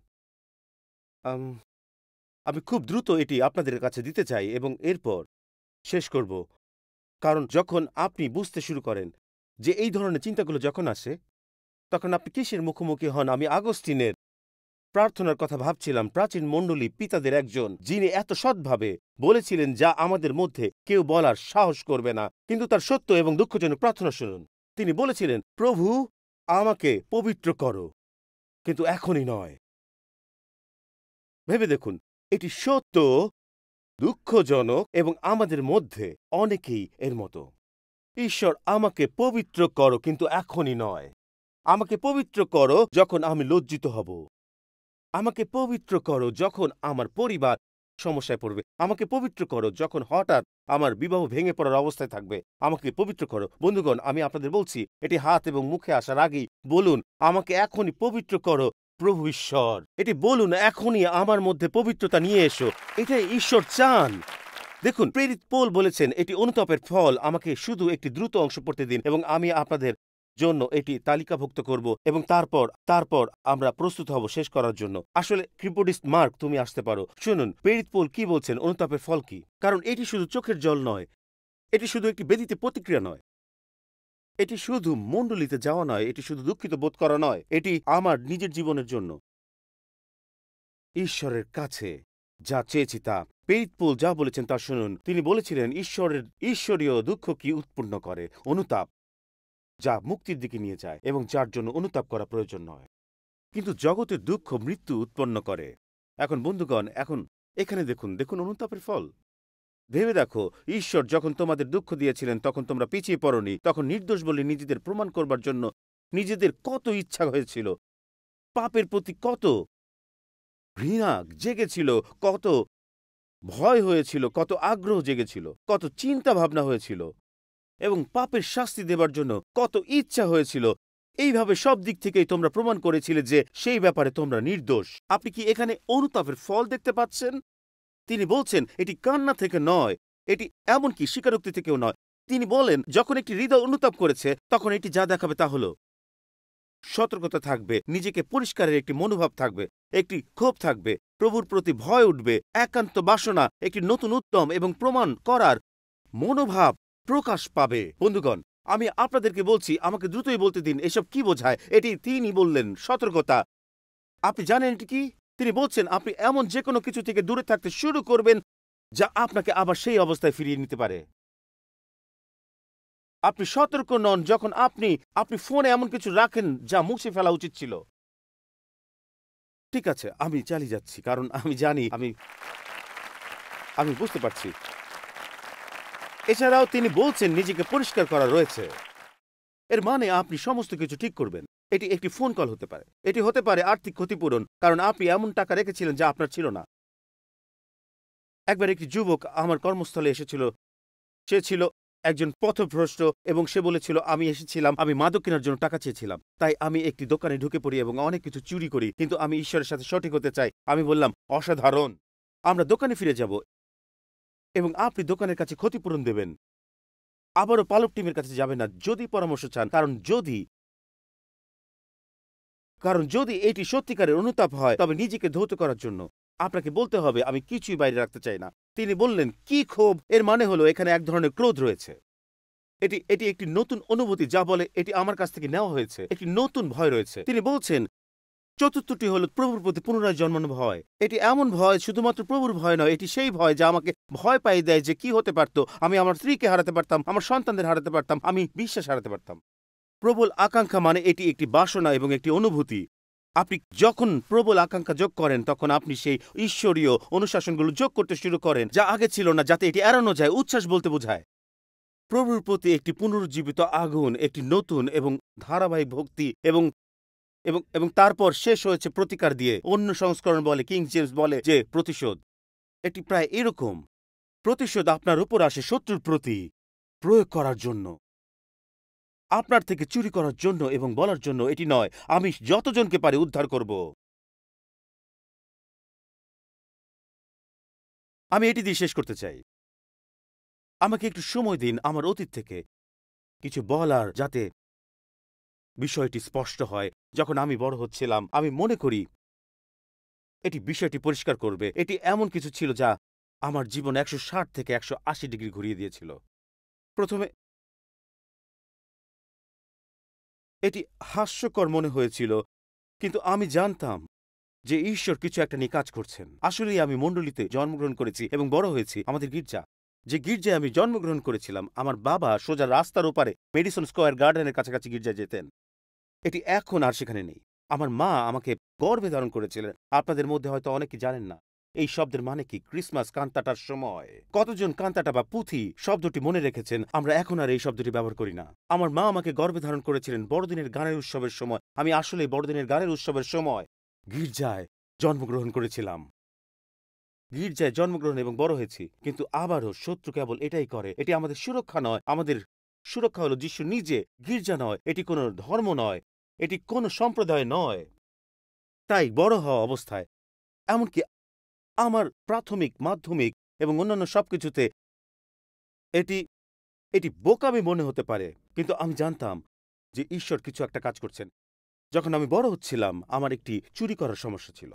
আমি খুব দ্রুত এটি আপনাদের কাছে দিতে চাই এবং এরপর শেষ করব। কারণ যখন আপনি বুঝতে শুরু করেন যে এই ধরনের চিন্তাগুলো যখন আসে, তখন আপনি কিসের মুখোমুখি হন। আমি আগস্টিনের প্রার্থনার কথা ভাবছিলাম, প্রাচীন মণ্ডলী পিতাদের একজন, যিনি এত সৎভাবে বলেছিলেন যা আমাদের মধ্যে কেউ বলার সাহস করবে না। কিন্তু তার সত্য এবং দুঃখজনক প্রার্থনা শুনুন। তিনি বলেছিলেন, প্রভু আমাকে পবিত্র করো, কিন্তু এখনই নয়। ভেবে দেখুন, এটি সত্য, দুঃখজনক এবং আমাদের মধ্যে অনেকেই এর মতো। ঈশ্বর আমাকে পবিত্র করো, কিন্তু এখনই নয়। আমাকে পবিত্র করো যখন আমি লজ্জিত হব। আমাকে পবিত্র করো যখন আমার পরিবার সমস্যায় পড়বে। আমাকে পবিত্র করো যখন হঠাৎ আমার বিবাহ ভেঙে পড়ার অবস্থায় থাকবে। আমাকে পবিত্র করো। বন্ধুগণ, আমি আপনাদের বলছি, এটি হাত এবং মুখে আসার আগেই বলুন, আমাকে এখনই পবিত্র করো প্রভু ঈশ্বর। এটি বলুন, এখনই আমার মধ্যে পবিত্রতা নিয়ে এসো। এটাই ঈশ্বর চান। দেখুন, প্রেরিত পৌল বলেছেন, এটি অনুতাপের ফল। আমাকে শুধু একটি দ্রুত অংশ পড়তে দিন এবং আমি আপনাদের জন্য এটি তালিকাভুক্ত করব এবং তারপর আমরা প্রস্তুত হব শেষ করার জন্য। আসলে ক্রিপোডিস্ট মার্ক, তুমি আসতে পারো। শুনুন, প্রেরিত পৌল কি বলছেন, অনুতাপের ফল কি। কারণ এটি শুধু চোখের জল নয়, এটি শুধু একটি বেদিতে প্রতিক্রিয়া নয়, এটি শুধু মণ্ডলীতে যাওয়া নয়, এটি শুধু দুঃখিত বোধ করা নয়, এটি আমার নিজের জীবনের জন্য ঈশ্বরের কাছে যা চেয়েছি তা। প্রেরিত পৌল যা বলেছেন তা শুনুন। তিনি বলেছিলেন, ঈশ্বরীয় দুঃখ কি উৎপন্ন করে? অনুতাপ, যা মুক্তির দিকে নিয়ে যায় এবং যার জন্য অনুতাপ করা প্রয়োজন নয়। কিন্তু জগতের দুঃখ মৃত্যু উৎপন্ন করে। এখন বন্ধুগণ, এখন এখানে দেখুন অনুতাপের ফল। ভেবে দেখো, ঈশ্বর যখন তোমাদের দুঃখ দিয়েছিলেন তখন তোমরা পিছিয়ে পড়নি। তখন নির্দোষ বলে নিজেদের প্রমাণ করবার জন্য নিজেদের কত ইচ্ছা হয়েছিল, পাপের প্রতি কত ঘৃণা জেগেছিল, কত ভয় হয়েছিল, কত আগ্রহ জেগেছিল, কত চিন্তা ভাবনা হয়েছিল এবং পাপের শাস্তি দেবার জন্য কত ইচ্ছা হয়েছিল। এইভাবে সব দিক থেকেই তোমরা প্রমাণ করেছিলে যে সেই ব্যাপারে তোমরা নির্দোষ। আপনি কি এখানে অনুতাপের ফল দেখতে পাচ্ছেন? তিনি বলছেন, এটি কান্না থেকে নয়, এটি এমনকি স্বীকারোক্তি থেকেও নয়। তিনি বলেন, যখন একটি হৃদয় অনুতাপ করেছে তখন এটি যা দেখাবে তা হল সতর্কতা থাকবে, নিজেকে পরিষ্কারের একটি মনোভাব থাকবে, একটি ক্ষোভ থাকবে, প্রভুর প্রতি ভয় উঠবে, একান্ত বাসনা, একটি নতুন উদ্যম এবং প্রমাণ করার মনোভাব প্রকাশ পাবে। বন্ধুগণ, আমি আপনাদেরকে বলছি, আমাকে দ্রুতই বলতে দিন, এসব কি বোঝায়। এটি তিনি বললেন, সতর্কতা। আপনি জানেন এটি কি? তিনি বলছেন, আপনি এমন যে কোনো কিছু থেকে দূরে থাকতে শুরু করবেন যা আপনাকে আবার সেই অবস্থায় ফিরিয়ে নিতে পারে। আপনি সতর্ক নন যখন আপনি ফোনে এমন কিছু রাখেন যা মুছে ফেলা উচিত ছিল। ঠিক আছে, আমি চালিয়ে যাচ্ছি, কারণ আমি জানি আমি বুঝতে পারছি। এছাড়াও তিনি বলছেন, নিজেকে পরিষ্কার করা রয়েছে। এর মানে আপনি সমস্ত কিছু ঠিক করবেন। এটি একটি ফোন কল হতে পারে, এটি হতে পারে আর্থিক ক্ষতিপূরণ, কারণ আপনি এমন টাকা রেখেছিলেন যা আপনার ছিল না। একবার একটি যুবক আমার কর্মস্থলে এসেছিল। সে ছিল একজন পথভ্রষ্ট এবং সে বলেছিল, আমি মাদক কেনার জন্য টাকা চেয়েছিলাম, তাই আমি একটি দোকানে ঢুকে পড়ি এবং অনেক কিছু চুরি করি, কিন্তু আমি ঈশ্বরের সাথে সঠিক হতে চাই। আমি বললাম, অসাধারণ, আমরা দোকানে ফিরে যাব এবং আপনি দোকানের কাছে ক্ষতিপূরণ দেবেন। আবারও পালক টিমের কাছে যাবেন না যদি পরামর্শ চান, কারণ যদি এটি সত্যিকারের অনুতাপ হয় তবে নিজেকে ধৌত করার জন্য আপনাকে বলতে হবে, আমি কিছুই বাইরে রাখতে চাই না। তিনি বললেন, কি ক্ষোভ? এর মানে হলো এখানে এক ধরনের ক্রোধ রয়েছে। এটি একটি নতুন অনুভূতি যা বলে এটি আমার কাছ থেকে নেওয়া হয়েছে। একটি নতুন ভয় রয়েছে। তিনি বলছেন, চতুর্থটি হল প্রভুর প্রতি পুনরায় জন্মানো ভয়। এটি এমন ভয়, শুধুমাত্র প্রভুর ভয় নয়, এটি সেই ভয় যা আমাকে ভয় পাইয়ে দেয় যে কি হতে পারত। আমি আমার স্ত্রীকে হারাতে পারতাম, আমার সন্তানদের হারাতে পারতাম, আমি বিশ্বাস হারাতে পারতাম। প্রবল আকাঙ্ক্ষা মানে এটি একটি বাসনা এবং একটি অনুভূতি। আপনি যখন প্রবল আকাঙ্ক্ষা যোগ করেন তখন আপনি সেই ঈশ্বরীয় অনুশাসনগুলো যোগ করতে শুরু করেন যা আগে ছিল না, যাতে এটি এড়ানো যায়। উচ্ছ্বাস বলতে বোঝায় প্রভুর প্রতি একটি পুনরুজ্জীবিত আগুন, একটি নতুন এবং ধারাবাহিক ভক্তি এবং এবং এবং তারপর শেষ হয়েছে প্রতিকার দিয়ে। অন্য সংস্করণ বলে, কিং জেমস বলে যে প্রতিশোধ। এটি প্রায় এরকম। প্রতিশোধ আপনার উপর আসে শত্রুর প্রতি প্রয়োগ করার জন্য। আপনার থেকে চুরি করার জন্য এবং বলার জন্য এটি নয়, আমি যতজনকে পারি উদ্ধার করব। আমি এটি দিয়ে শেষ করতে চাই। আমাকে একটু সময় দিন আমার অতীত থেকে কিছু বলার, যাতে বিষয়টি স্পষ্ট হয়। যখন আমি বড় হচ্ছিলাম, আমি মনে করি এটি বিষয়টি পরিষ্কার করবে। এটি এমন কিছু ছিল যা আমার জীবন ১৬০ থেকে ১৮০ ডিগ্রি ঘুরিয়ে দিয়েছিল। প্রথমে এটি হাস্যকর মনে হয়েছিল, কিন্তু আমি জানতাম যে ঈশ্বর কিছু একটা নিয়ে কাজ করছেন। আসলেই আমি মণ্ডলীতে জন্মগ্রহণ করেছি এবং বড় হয়েছি। আমাদের গির্জা, যে গির্জায় আমি জন্মগ্রহণ করেছিলাম, আমার বাবা সোজা রাস্তার ওপারে মেডিসন স্কোয়ার গার্ডেনের কাছাকাছি গির্জায় যেতেন। এটি এখন আর সেখানে নেই। আমার মা আমাকে গর্ভে ধারণ করেছিলেন। আপনাদের মধ্যে হয়তো অনেকে জানেন না এই শব্দের মানে কি। ক্রিসমাস কান্তাটার সময় কতজন কান্তাটা বা পুঁথি শব্দটি মনে রেখেছেন? আমরা এখন আর এই শব্দটি ব্যবহার করি না। আমার মা আমাকে গর্ভে ধারণ করেছিলেন বড়দিনের গানের উৎসবের সময়। আমি আসলে বড়দিনের গানের উৎসবের সময় গির্জায় জন্মগ্রহণ করেছিলাম। গির্জায় জন্মগ্রহণ এবং বড় হয়েছি। কিন্তু আবারও শত্রু কেবল এটাই করে। এটি আমাদের সুরক্ষা নয়। আমাদের সুরক্ষা হলো যিশু নিজে। গির্জা নয়, এটি কোনো ধর্ম নয়, এটি কোনো সম্প্রদায় নয়। তাই বড় হওয়া অবস্থায়, এমনকি আমার প্রাথমিক, মাধ্যমিক এবং অন্যান্য সবকিছুতে এটি এটি বোকামি মনে হতে পারে, কিন্তু আমি জানতাম যে ঈশ্বর কিছু একটা কাজ করছেন। যখন আমি বড় হচ্ছিলাম, আমার একটি চুরি করার সমস্যা ছিল।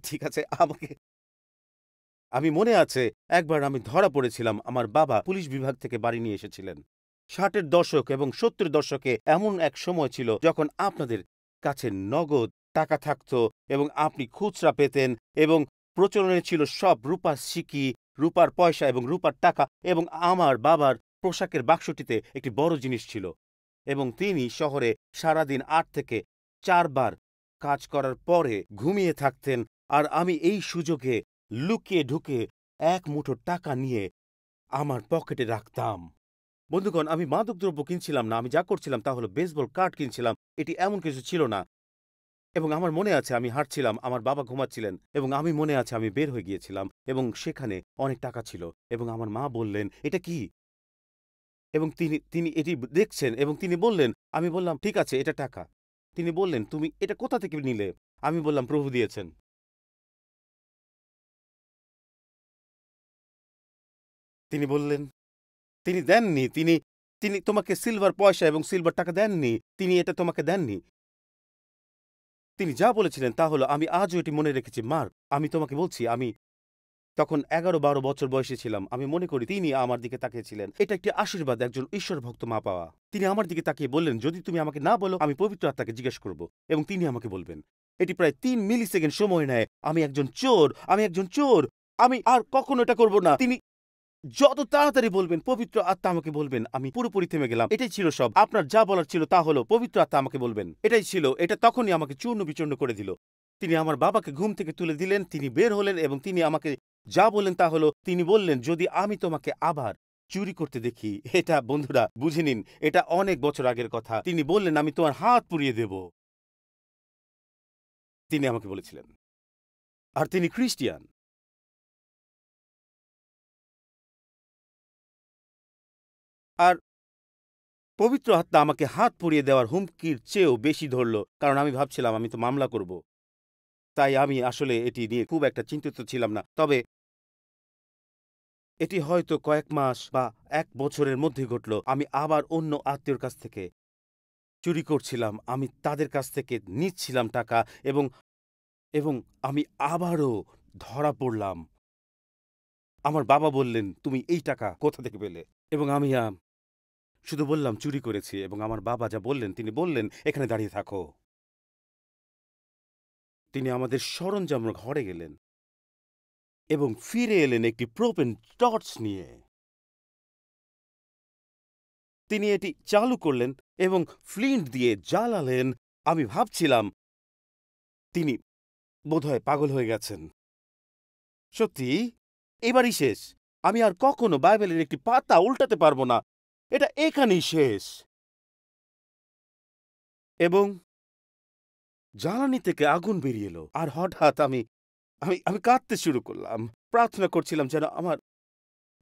ঠিক আছে, আমি মনে আছে একবার আমি ধরা পড়েছিলাম। আমার বাবা পুলিশ বিভাগ থেকে বাড়ি নিয়ে এসেছিলেন। ৬০-এর দশক এবং ৭০-এর দশকে এমন এক সময় ছিল যখন আপনাদের কাছে নগদ টাকা থাকত এবং আপনি খুচরা পেতেন, এবং প্রচলনে ছিল সব রূপার সিকি, রূপার পয়সা এবং রূপার টাকা। এবং আমার বাবার পোশাকের বাক্সটিতে একটি বড় জিনিস ছিল, এবং তিনি শহরে সারাদিন ৮ থেকে ৪ বার কাজ করার পরে ঘুমিয়ে থাকতেন। আর আমি এই সুযোগে লুকিয়ে ঢুকে এক মুঠো টাকা নিয়ে আমার পকেটে রাখতাম। বন্ধুগণ, আমি মাদকদ্রব্য কিনছিলাম না। আমি যা করছিলাম তা হলো বেসবল কার্ড কিনছিলাম। এটি এমন কিছু ছিল না। এবং আমার মনে আছে আমি হাঁটছিলাম, আমার বাবা ঘুমাচ্ছিলেন, এবং আমি মনে আছে আমি বের হয়ে গিয়েছিলাম এবং সেখানে অনেক টাকা ছিল। এবং আমার মা বললেন, এটা কি? এবং তিনি তিনি এটি দেখছেন এবং তিনি বললেন, আমি বললাম, ঠিক আছে, এটা টাকা। তিনি বললেন, তুমি এটা কোথা থেকে নিলে? আমি বললাম, প্রভু দিয়েছেন। তিনি বললেন, তিনি দেননি। তিনি তিনি তোমাকে সিলভার পয়সা এবং সিলভার টাকা দেননি। তিনি এটা তোমাকে দেননি। তিনি যা বলেছিলেন তা হলো, আমি আজও এটি মনে রেখেছি। মার্ক, আমি তোমাকে বলছি, আমি তখন ১১-১২ বছর বয়সে ছিলাম। আমি মনে করি তিনি আমার দিকে তাকিয়েছিলেন। এটা একটি আশীর্বাদ, একজন ঈশ্বর ভক্ত মা পাওয়া। তিনি আমার দিকে তাকিয়ে বললেন, যদি তুমি আমাকে না বলো, আমি পবিত্র আত্মাকে জিজ্ঞেস করব এবং তিনি আমাকে বলবেন। এটি প্রায় ৩ মিলি সেকেন্ড সময় নেয়। আমি একজন চোর, আমি একজন চোর, আমি আর কখনো এটা করব না। তিনি যত তাড়াতাড়ি বলবেন, পবিত্র আত্মা আমাকে বলবেন। আমি পুরোপুরি থেমে গেলাম। এটাই ছিল সব। আপনার যা বলার ছিল তা হলো, পবিত্র আত্মা আমাকে বলবেন। এটাই ছিল। এটা তখনই আমাকে চূর্ণ বিচূর্ণ করে দিল। তিনি আমার বাবাকে ঘুম থেকে তুলে দিলেন। তিনি বের হলেন এবং তিনি আমাকে যা বললেন তা হলো, তিনি বললেন, যদি আমি তোমাকে আবার চুরি করতে দেখি। এটা বন্ধুরা বুঝে নিন, এটা অনেক বছর আগের কথা। তিনি বললেন, আমি তোমার হাত পুড়িয়ে দেব। তিনি আমাকে বলেছিলেন। আর তিনি খ্রিস্টিয়ান। আর পবিত্র আত্মা আমাকে হাত পুড়িয়ে দেওয়ার হুমকির চেয়েও বেশি ধরল, কারণ আমি ভাবছিলাম আমি তো মামলা করব। তাই আমি আসলে এটি নিয়ে খুব একটা চিন্তিত ছিলাম না। তবে এটি হয়তো কয়েক মাস বা ১ বছরের মধ্যে ঘটল। আমি আবার অন্য আত্মীয়র কাছ থেকে চুরি করছিলাম। আমি তাদের কাছ থেকে নিচ্ছিলাম টাকা, এবং এবং আমি আবারও ধরা পড়লাম। আমার বাবা বললেন, তুমি এই টাকা কোথা থেকে পেলে? এবং আমি শুধু বললাম, চুরি করেছি। এবং আমার বাবা যা বললেন, তিনি বললেন, এখানে দাঁড়িয়ে থাকো। তিনি আমাদের সরঞ্জাম ঘরে গেলেন এবং ফিরে এলেন একটি প্রোপেন টর্চ নিয়ে। তিনি এটি চালু করলেন এবং ফ্লিন্ট দিয়ে জ্বালালেন। আমি ভাবছিলাম তিনি বোধহয় পাগল হয়ে গেছেন। সত্যি, এবারই শেষ। আমি আর কখনো বাইবেলের একটি পাতা উল্টাতে পারবো না। এটা এখানেই শেষ। এবং জ্বালানি থেকে আগুন বেরিয়ে এলো। আর হঠাৎ আমি আমি আমি কাঁদতে শুরু করলাম। প্রার্থনা করছিলাম যেন আমার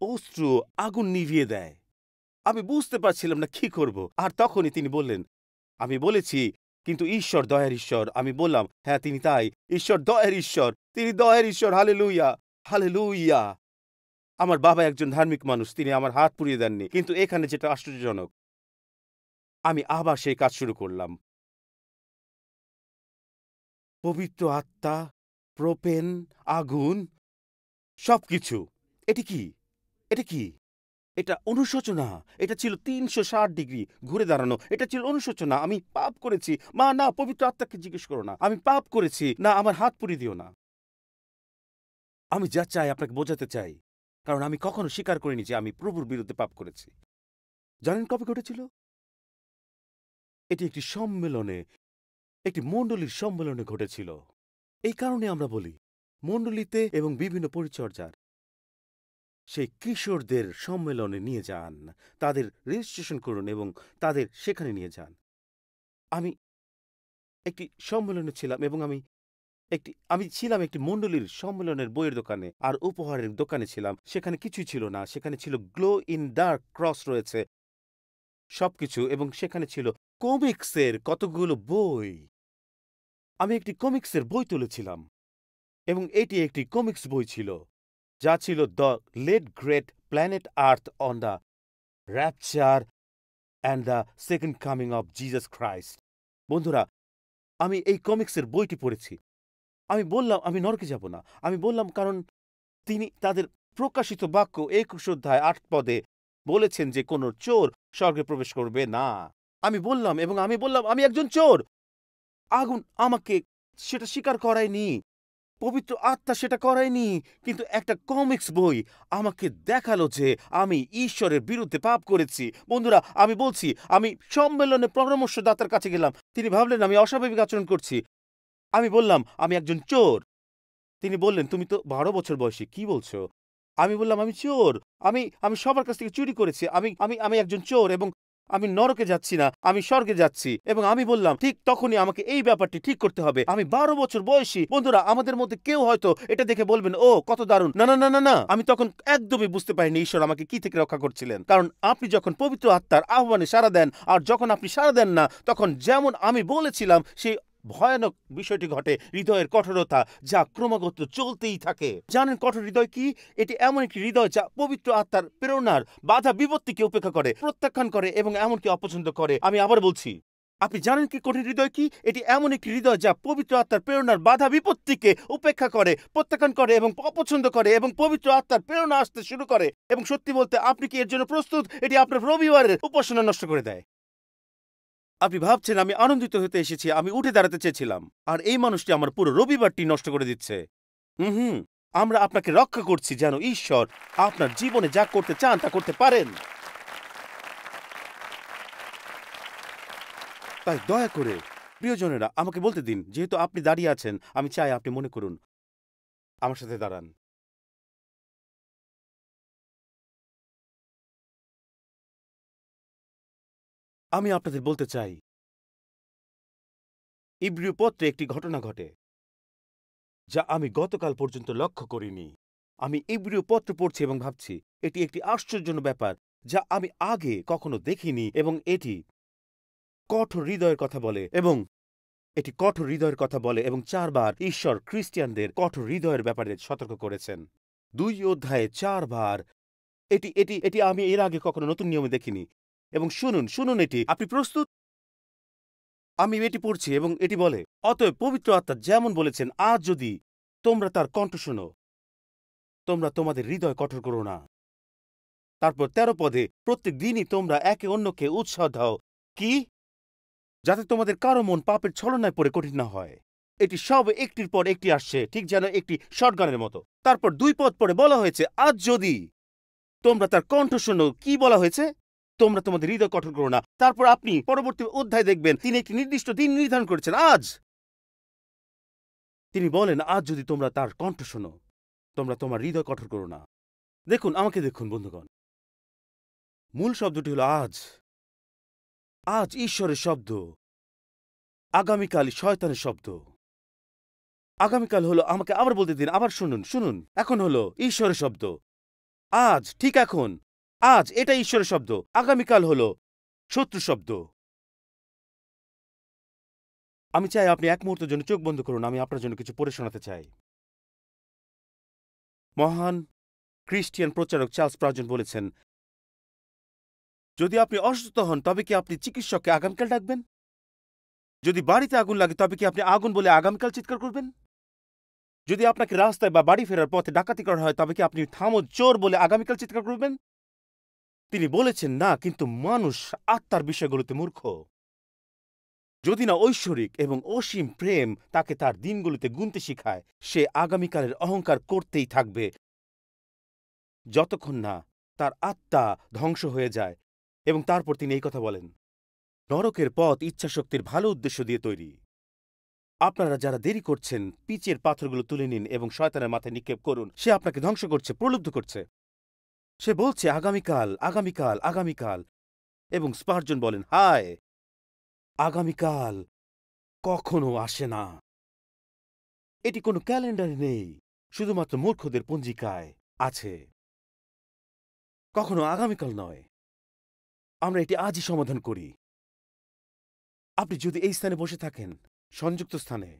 অশ্রু আগুন নিভিয়ে দেয়। আমি বুঝতে পারছিলাম না কি করব। আর তখনই তিনি বললেন, আমি বলেছি, কিন্তু ঈশ্বর দয়ার ঈশ্বর। আমি বললাম, হ্যাঁ তিনি তাই। ঈশ্বর দয়ার ঈশ্বর। তিনি দয়ার ঈশ্বর। হালেলুয়া! হালেলুয়া! আমার বাবা একজন ধার্মিক মানুষ। তিনি আমার হাত পুড়িয়ে দেননি। কিন্তু এখানে যেটা আশ্চর্যজনক, আমি আবার সেই কাজ শুরু করলাম। পবিত্র আত্মা, প্রোপেন, আগুন, সবকিছু। এটি কি? এটা কি? এটা অনুশোচনা। এটা ছিল ৩৬০ ডিগ্রি ঘুরে দাঁড়ানো। এটা ছিল অনুশোচনা। আমি পাপ করেছি। মা না, পবিত্র আত্মাকে জিজ্ঞেস করো না। আমি পাপ করেছি। না, আমার হাত পুড়িয়ে দিও না। আমি যা চাই আপনাকে বোঝাতে চাই। কারণ আমি কখনো স্বীকার করিনি যে আমি প্রভুর বিরুদ্ধে পাপ করেছি। জানেন কবে ঘটেছিল? এটি একটি সম্মেলনে, একটি মণ্ডলীর সম্মেলনে ঘটেছিল। এই কারণে আমরা বলি, মণ্ডলীতে এবং বিভিন্ন পরিচর্যার সেই কিশোরদের সম্মেলনে নিয়ে যান। তাদের রেজিস্ট্রেশন করুন এবং তাদের সেখানে নিয়ে যান। আমি একটি সম্মেলনে ছিলাম এবং আমি ছিলাম একটি মণ্ডলীর সম্মেলনের বইয়ের দোকানে আর উপহারের দোকানে ছিলাম। সেখানে কিছুই ছিল না। সেখানে ছিল গ্লো ইন ডার্ক ক্রস রয়েছে সবকিছু, এবং সেখানে ছিল কমিক্সের কতগুলো বই। আমি একটি কমিক্সের বই তুলেছিলাম এবং এটি একটি কমিক্স বই ছিল, যা ছিল the late great planet earth on the rapture and the second coming of Jesus Christ. বন্ধুরা, আমি এই কমিক্সের বইটি পড়েছি। আমি বললাম আমি নরকে যাব না। আমি বললাম কারণ তিনি তাদের প্রকাশিত বাক্য ২১ অধ্যায় ৮ পদে বলেছেন যে কোনো চোর স্বর্গে প্রবেশ করবে না। আমি বললাম আমি একজন চোর। আগুন আমাকে সেটা স্বীকার করায়নি। পবিত্র আত্মা সেটা করায়নি। কিন্তু একটা কমিক্স বই আমাকে দেখালো যে আমি ঈশ্বরের বিরুদ্ধে পাপ করেছি। বন্ধুরা, আমি বলছি, আমি সম্মেলনে পরামর্শদাতার কাছে গেলাম। তিনি ভাবলেন আমি অস্বাভাবিক আচরণ করছি। আমি বললাম আমি একজন চোর। তিনি বললেন, তুমি তো ১২ বছর বয়সী, কি বলছো? আমি বললাম, আমি চোর। আমি আমি সবার কাছ থেকে চুরি করেছি। আমি আমি আমি একজন চোর এবং আমি নরকে যাচ্ছি না, আমি স্বর্গে যাচ্ছি। এবং আমি বললাম, ঠিক তখনই আমাকে এই ব্যাপারটি ঠিক করতে হবে। আমি ১২ বছর বয়সী। বন্ধুরা, আমাদের মধ্যে কেউ হয়তো এটা দেখে বলবেন, ও কত দারুণ। না না না না না, আমি তখন একদমই বুঝতে পারিনি ঈশ্বর আমাকে কি থেকে রক্ষা করছিলেন। কারণ আপনি যখন পবিত্র আত্মার আহ্বানে সাড়া দেন, আর যখন আপনি সাড়া দেন না, তখন যেমন আমি বলেছিলাম সেই ভয়ানক বিষয়টি ঘটে, হৃদয়ের কঠোরতা, যা ক্রমাগত চলতেই থাকে। জানেন কঠোর হৃদয় কি? এটি এমন একটি হৃদয় যা পবিত্র আত্মার প্রেরণার বাধা বিপত্তিকে উপেক্ষা করে, প্রত্যাখ্যান করে এবং এমনকি অপছন্দ করে। আমি আবার বলছি, আপনি জানেন কি কঠিন হৃদয় কি? এটি এমন একটি হৃদয় যা পবিত্র আত্মার প্রেরণার বাধা বিপত্তিকে উপেক্ষা করে, প্রত্যাখ্যান করে এবং অপছন্দ করে এবং পবিত্র আত্মার প্রেরণা আসতে শুরু করে। এবং সত্যি বলতে, আপনি কি এর জন্য প্রস্তুত? এটি আপনার রবিবারের উপাসনা নষ্ট করে দেয়। আপনি ভাবছেন আমি আনন্দিত হতে এসেছি, আমি উঠে দাঁড়াতে চেয়েছিলাম, আর এই মানুষটি আমার পুরো রবিবারটি নষ্ট করে দিচ্ছে। হুম, আমরা আপনাকে রক্ষা করছি যেন ঈশ্বর আপনার জীবনে যা করতে চান তা করতে পারেন। তাই দয়া করে প্রিয়জনেরা আমাকে বলতে দিন, যেহেতু আপনি দাঁড়িয়ে আছেন, আমি চাই আপনি মনে করুন, আমার সাথে দাঁড়ান। আমি আপনাদের বলতে চাই, ইব্রিয় পত্রে একটি ঘটনা ঘটে যা আমি গতকাল পর্যন্ত লক্ষ্য করিনি। আমি ইব্রিয় পত্র পড়ছি এবং ভাবছি এটি একটি আশ্চর্যজনক ব্যাপার যা আমি আগে কখনো দেখিনি, এবং এটি কঠোর হৃদয়ের কথা বলে, এবং এটি কঠোর হৃদয়ের কথা বলে, এবং ৪ বার ঈশ্বর খ্রিস্টিয়ানদের কঠোর হৃদয়ের ব্যাপারে সতর্ক করেছেন। ২ অধ্যায়ে ৪ বার। এটি এটি এটি আমি এর আগে কখনো নতুন নিয়মে দেখিনি। এবং শুনুন শুনুন, এটি, আপনি প্রস্তুত? আমি এটি পড়ছি এবং এটি বলে, অতএব পবিত্র আত্মা যেমন বলেছেন, আজ যদি তোমরা তার কণ্ঠ শোনো, তোমরা তোমাদের হৃদয় কঠোর করো না। তারপর ১৩ পদে, প্রত্যেক দিনই তোমরা একে অন্যকে উৎসাহ দাও, কি? যাতে তোমাদের কারো মন পাপের ছলনায় পড়ে কঠিন না হয়। এটি সব একটির পর একটি আসছে, ঠিক যেন একটি শটগানের মতো। তারপর ২ পদ পরে বলা হয়েছে, আজ যদি তোমরা তার কণ্ঠ শোনো, কি বলা হয়েছে? তোমরা তোমাদের হৃদয় কঠোর করো না। তারপর আপনি পরবর্তী অধ্যায় দেখবেন, তিনি একটি নির্দিষ্ট দিন নির্ধারণ করেছেন, আজ। তিনি বলেন, আজ যদি তোমরা তার কণ্ঠ শোনো, তোমরা তোমার হৃদয় কঠোর করো না। দেখুন, আমাকে দেখুন বন্ধুগণ, মূল শব্দটি হল আজ। আজ ঈশ্বরের শব্দ, আগামীকাল শয়তানের শব্দ। আগামীকাল হলো, আমাকে আবার বলতে দিন, আবার শুনুন শুনুন, এখন হলো ঈশ্বরের শব্দ, আজ, ঠিক এখন। আজ এটা ঈশ্বরের শব্দ, আগামীকাল হলো শত্রু শব্দ। আমি চাই আপনি এক মুহূর্তের জন্য চোখ বন্ধ করুন। আমি আপনার জন্য কিছু পড়ে শোনাতে চাই। মহান খ্রিস্টিয়ান প্রচারক চার্লস স্পারজন বলেছেন, যদি আপনি অসুস্থ হন তবে কি আপনি চিকিৎসককে আগামীকাল ডাকবেন? যদি বাড়িতে আগুন লাগে তবে কি আপনি আগুন বলে আগামীকাল চিৎকার করবেন? যদি আপনাকে রাস্তায় বা বাড়ি ফেরার পথে ডাকাতি করা হয় তবে কি আপনি থামো চোর বলে আগামীকাল চিৎকার করবেন? তিনি বলেছেন না, কিন্তু মানুষ আত্মার বিষয়গুলোতে মূর্খ। যদি না ঐশ্বরিক এবং অসীম প্রেম তাকে তার দিনগুলোতে গুনতে শিখায়, সে আগামীকালের অহংকার করতেই থাকবে যতক্ষণ না তার আত্মা ধ্বংস হয়ে যায়। এবং তারপর তিনি এই কথা বলেন, নরকের পথ ইচ্ছাশক্তির ভালো উদ্দেশ্য দিয়ে তৈরি। আপনারা যারা দেরি করছেন, পিচের পাথরগুলো তুলে নিন এবং শয়তানের মাথায় নিক্ষেপ করুন। সে আপনাকে ধ্বংস করছে, প্রলুব্ধ করছে। সে বলছে আগামীকাল, আগামীকাল, আগামীকাল। এবং স্পারজন বলেন, হায়, আগামীকাল কখনো আসে না। এটি কোনো ক্যালেন্ডারে নেই, শুধুমাত্র মূর্খদের পঞ্জিকায় আছে। কখনো আগামীকাল নয়। আমরা এটি আজই সমাধান করি। আপনি যদি এই স্থানে বসে থাকেন, সংযুক্ত স্থানে,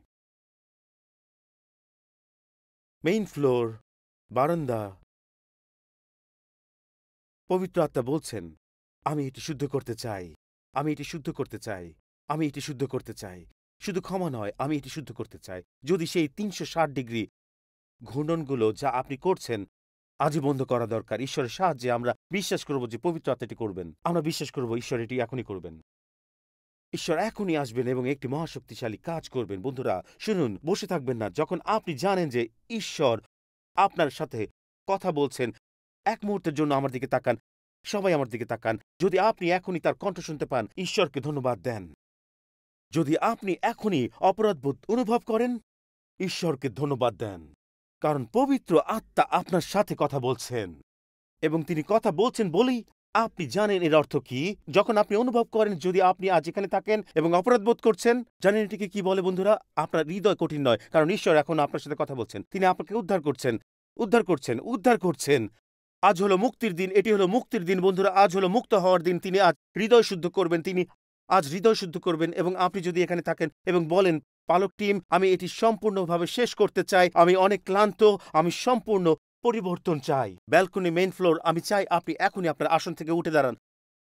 মেইন ফ্লোর, বারান্দা, পবিত্র আত্মা বলছেন, আমি এটি শুদ্ধ করতে চাই, আমি এটি শুদ্ধ করতে চাই, আমি এটি শুদ্ধ করতে চাই। শুধু ক্ষমা নয়, আমি এটি শুদ্ধ করতে চাই। যদি সেই 360 ডিগ্রি ঘূর্ণনগুলো যা আপনি করছেন আজই বন্ধ করা দরকার। ঈশ্বরের সাহায্যে আমরা বিশ্বাস করব যে পবিত্র আত্মা এটি করবেন। আমরা বিশ্বাস করব ঈশ্বর এটি এখনই করবেন। ঈশ্বর এখনই আসবেন এবং একটি মহাশক্তিশালী কাজ করবেন। বন্ধুরা শুনুন, বসে থাকবেন না। যখন আপনি জানেন যে ঈশ্বর আপনার সাথে কথা বলছেন, এক মুহূর্তের জন্য আমার দিকে তাকান, সবাই আমার দিকে তাকান। যদি আপনি এখনই তার কণ্ঠ শুনতে পান, ঈশ্বরকে ধন্যবাদ দেন। যদি আপনি এখনই অপরাধবোধ অনুভব করেন, ঈশ্বরকে ধন্যবাদ দেন, কারণ পবিত্র আত্মা আপনার সাথে কথা বলছেন। এবং তিনি কথা বলছেন বলেই আপনি জানেন এর অর্থ কি। যখন আপনি অনুভব করেন, যদি আপনি আজ এখানে থাকেন এবং অপরাধ বোধ করছেন, জানেন এটিকে কি বলে বন্ধুরা? আপনার হৃদয় কঠিন নয়, কারণ ঈশ্বর এখন আপনার সাথে কথা বলছেন। তিনি আপনাকে উদ্ধার করছেন, উদ্ধার করছেন, উদ্ধার করছেন। আজ হলো মুক্তির দিন। এটি হলো মুক্তির দিন বন্ধুরা। আজ হলো মুক্ত হওয়ার দিন। তিনি আজ হৃদয় শুদ্ধ করবেন। তিনি আজ হৃদয় শুদ্ধ করবেন। এবং আপনি যদি এখানে থাকেন এবং বলেন, পালক টিম, আমি এটি সম্পূর্ণভাবে শেষ করতে চাই, আমি অনেক ক্লান্ত, আমি সম্পূর্ণ পরিবর্তন চাই। ব্যালকনি, মেইন ফ্লোর, আমি চাই আপনি এখনই আপনার আসন থেকে উঠে দাঁড়ান।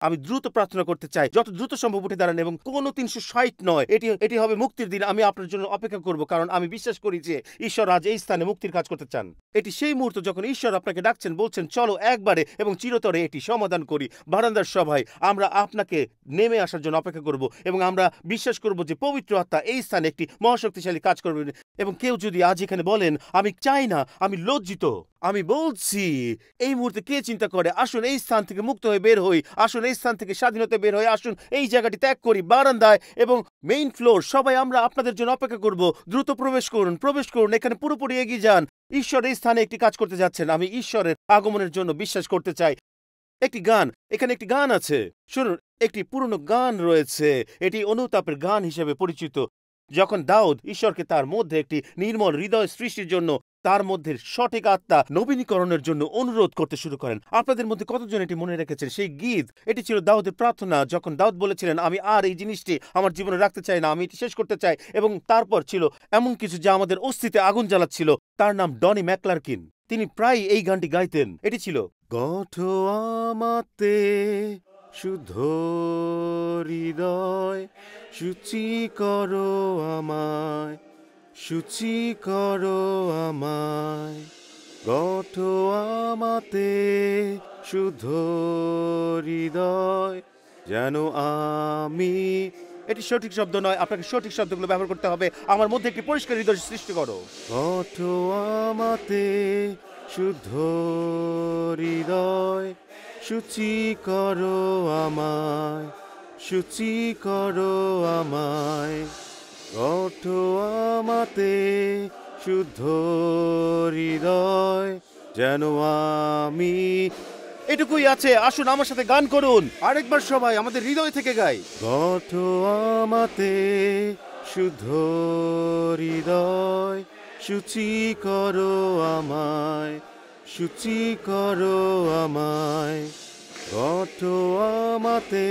আমি দ্রুত প্রার্থনা করতে চাই, যত দ্রুত সম্ভব উঠে দাঁড়ান। এবং কোনো 360 নয়, এটি হবে মুক্তির দিন। আমি আপনার জন্য অপেক্ষা করব, কারণ আমি বিশ্বাস করি যে ঈশ্বর আজ এই স্থানে মুক্তির কাজ করতে চান। এটি সেই মুহূর্ত যখন ঈশ্বর আপনাকে ডাকছেন, বলছেন চলো একবারে এবং চিরতরে এটি সমাধান করি। বারান্দার সভায় আমরা আপনাকে নেমে আসার জন্য অপেক্ষা করব এবং আমরা বিশ্বাস করব যে পবিত্র আত্মা এই স্থানে একটি মহাশক্তিশালী কাজ করবেন। এবং কেউ যদি আজ এখানে বলেন, আমি চাই না, আমি লজ্জিত, আমি বলছি এই মুহূর্তে কে চিন্তা করে, আসুন এই স্থান থেকে মুক্ত হয়ে বের হই, আসুন এই স্থান থেকে স্বাধীনতা বের হয়ে আসুন, এই জায়গাটি ত্যাগ করি। বারান্দায় এবং মেইন ফ্লোর সবাই আমরা আপনাদের জন্য অপেক্ষা করব। দ্রুত প্রবেশ করুন, প্রবেশ করুন, এখানে পুরোপুরি এগিয়ে যান। ঈশ্বর এই স্থানে একটি কাজ করতে যাচ্ছেন। আমি ঈশ্বরের আগমনের জন্য বিশ্বাস করতে চাই। একটি গান, এখানে একটি গান আছে, শুনুন। একটি পুরনো গান রয়েছে, এটি অনুতাপের গান হিসেবে পরিচিত। যখন দাউদ ঈশ্বরকে তার মধ্যে একটি নির্মল হৃদয় সৃষ্টির জন্য, তার মধ্যে সঠিক আত্মা নবীনীকরণের জন্য অনুরোধ করতে শুরু করেন। আপনাদের মধ্যে কতজন এটি মনে রেখেছেন? সেই গীত, এটি ছিল দাউদের প্রার্থনা, যখন দাউদ বলেছিলেন, আমি আর এই জিনিসটি আমার জীবনে রাখতে চাই না, আমি এটি শেষ করতে চাই। এবং তারপর ছিল এমন কিছু যা আমাদের অস্তিত্বে আগুন জ্বালাচ্ছিল। তার নাম ডনি ম্যাকক্লার্কিন। তিনি প্রায় এই গানটি গাইতেন। এটি ছিল, গঠো আমাতে শুদ্ধ হৃদয়, শুচি করো আমায়, শুচি করো আমায়, গঠো আমাতে শুদ্ধ হৃদয়, যেন আমি। এটি সঠিক শব্দ নয়, আপনাকে সঠিক শব্দগুলো ব্যবহার করতে হবে। আমার মধ্যে একটি পরিষ্কার হৃদয় সৃষ্টি করো। গঠো আমাতে শুদ্ধ হৃদয়, শুচি করো আমায়, শুচি করো আমায়, গঠো আমাতে শুদ্ধ হৃদয়, যেন আমি। এটুকুই আছে, আসুন আমার সাথে গান করুন আরেকবার সবাই আমাদের হৃদয় থেকে গাই। গঠো আমাতে শুদ্ধ হৃদয়, শুচি করো আমায়, শুচি করো আমায়, ঘটো আমাতে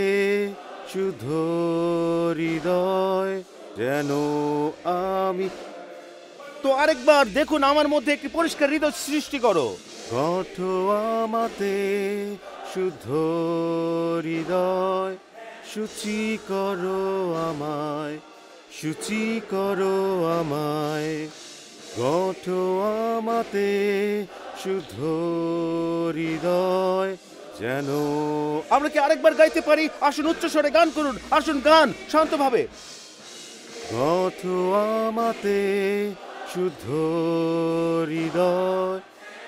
শুদ্ধ হৃদয় যেন আমি। তো আরেকবার দেখুন, আমার মধ্যে একটি পরিষ্কার হৃদয় সৃষ্টি করো। ঘটো আমাতে শুদ্ধ হৃদয়, শুচি করো আমায়, শুচি করো আমায়। ঘটো আমাতে শুদ্ধ হৃদয় যেন। আমরা কি আরেকবার গাইতে পারি? আসুন উচ্চস্বরে গান করুন, আসুন গান শান্তভাবে। ঘটো আমাতে শুদ্ধ হৃদয়,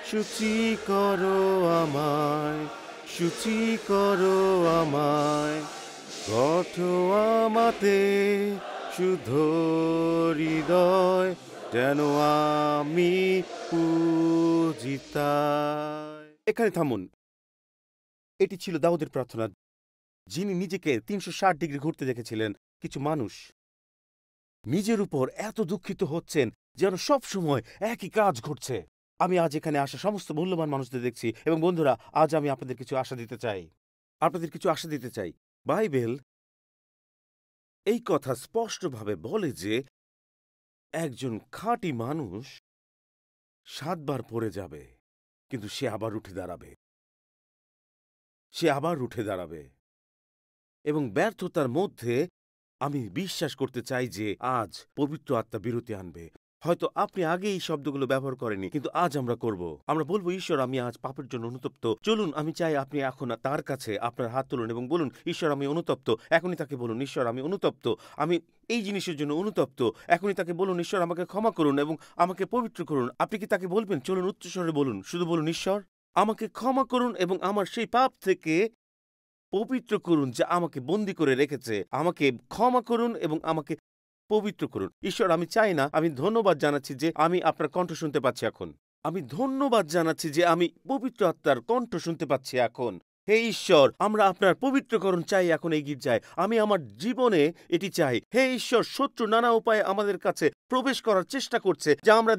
শুচি করো আমায়, শুচি করো আমায়। ঘটো আমাতে শুদ্ধ হৃদয় যেন আমি পূজিতায়। এখানে থামুন। এটি ছিল দাউদের প্রার্থনা, যিনি নিজেকে ৩৬০ ডিগ্রি ঘুরতে দেখেছিলেন। কিছু মানুষ নিজের উপর এত দুঃখিত হচ্ছেন যেন সব সময় একই কাজ ঘটছে। আমি আজ এখানে আসা সমস্ত মূল্যবান মানুষদের দেখছি, এবং বন্ধুরা, আজ আমি আপনাদের কিছু আশা দিতে চাই, আপনাদের কিছু আশা দিতে চাই। বাইবেল এই কথা স্পষ্টভাবে বলে যে একজন খাঁটি মানুষ ৭ বার পড়ে যাবে, কিন্তু সে আবার উঠে দাঁড়াবে, সে আবার উঠে দাঁড়াবে। এবং ব্যর্থতার মধ্যে আমি বিশ্বাস করতে চাই যে আজ পবিত্র আত্মা বিরতি আনবে। হয়তো আপনি আগে এই শব্দগুলো ব্যবহার করেনি, কিন্তু আজ আমরা করব। আমরা বলবো, ঈশ্বর, আমি আজ পাপের জন্য অনুতপ্ত। চলুন, আমি চাই আপনি এখন তার কাছে আপনার হাত তুলুন এবং বলুন, ঈশ্বর, আমি অনুতপ্ত। এখনই তাকে বলুন, ঈশ্বর, আমি অনুতপ্ত, আমি এই জিনিসের জন্য অনুতপ্ত। এখনই তাকে বলুন, ঈশ্বর, আমাকে ক্ষমা করুন এবং আমাকে পবিত্র করুন। আপনি কি তাকে বলবেন? চলুন উচ্চস্বরে বলুন, শুধু বলুন, ঈশ্বর, আমাকে ক্ষমা করুন এবং আমার সেই পাপ থেকে পবিত্র করুন যা আমাকে বন্দী করে রেখেছে। আমাকে ক্ষমা করুন এবং আমাকে পবিত্র করুন। ঈশ্বর, আমি চাই না, আমি ধন্যবাদ জানাচ্ছি যে আমি আপনার কণ্ঠ শুনতে পাচ্ছি এখন। আমি ধন্যবাদ জানাচ্ছি যে আমি পবিত্র আত্মার কণ্ঠ শুনতে পাচ্ছি এখন। হে ঈশ্বর, আমরা আপনার পবিত্রকরণ চাই এখন এই গির্জায়। আমি আমার জীবনে এটি চাই। হে ঈশ্বর, শত্রু নানা উপায়ে আমাদের কাছে প্রবেশ করার চেষ্টা করছে, যা আমরা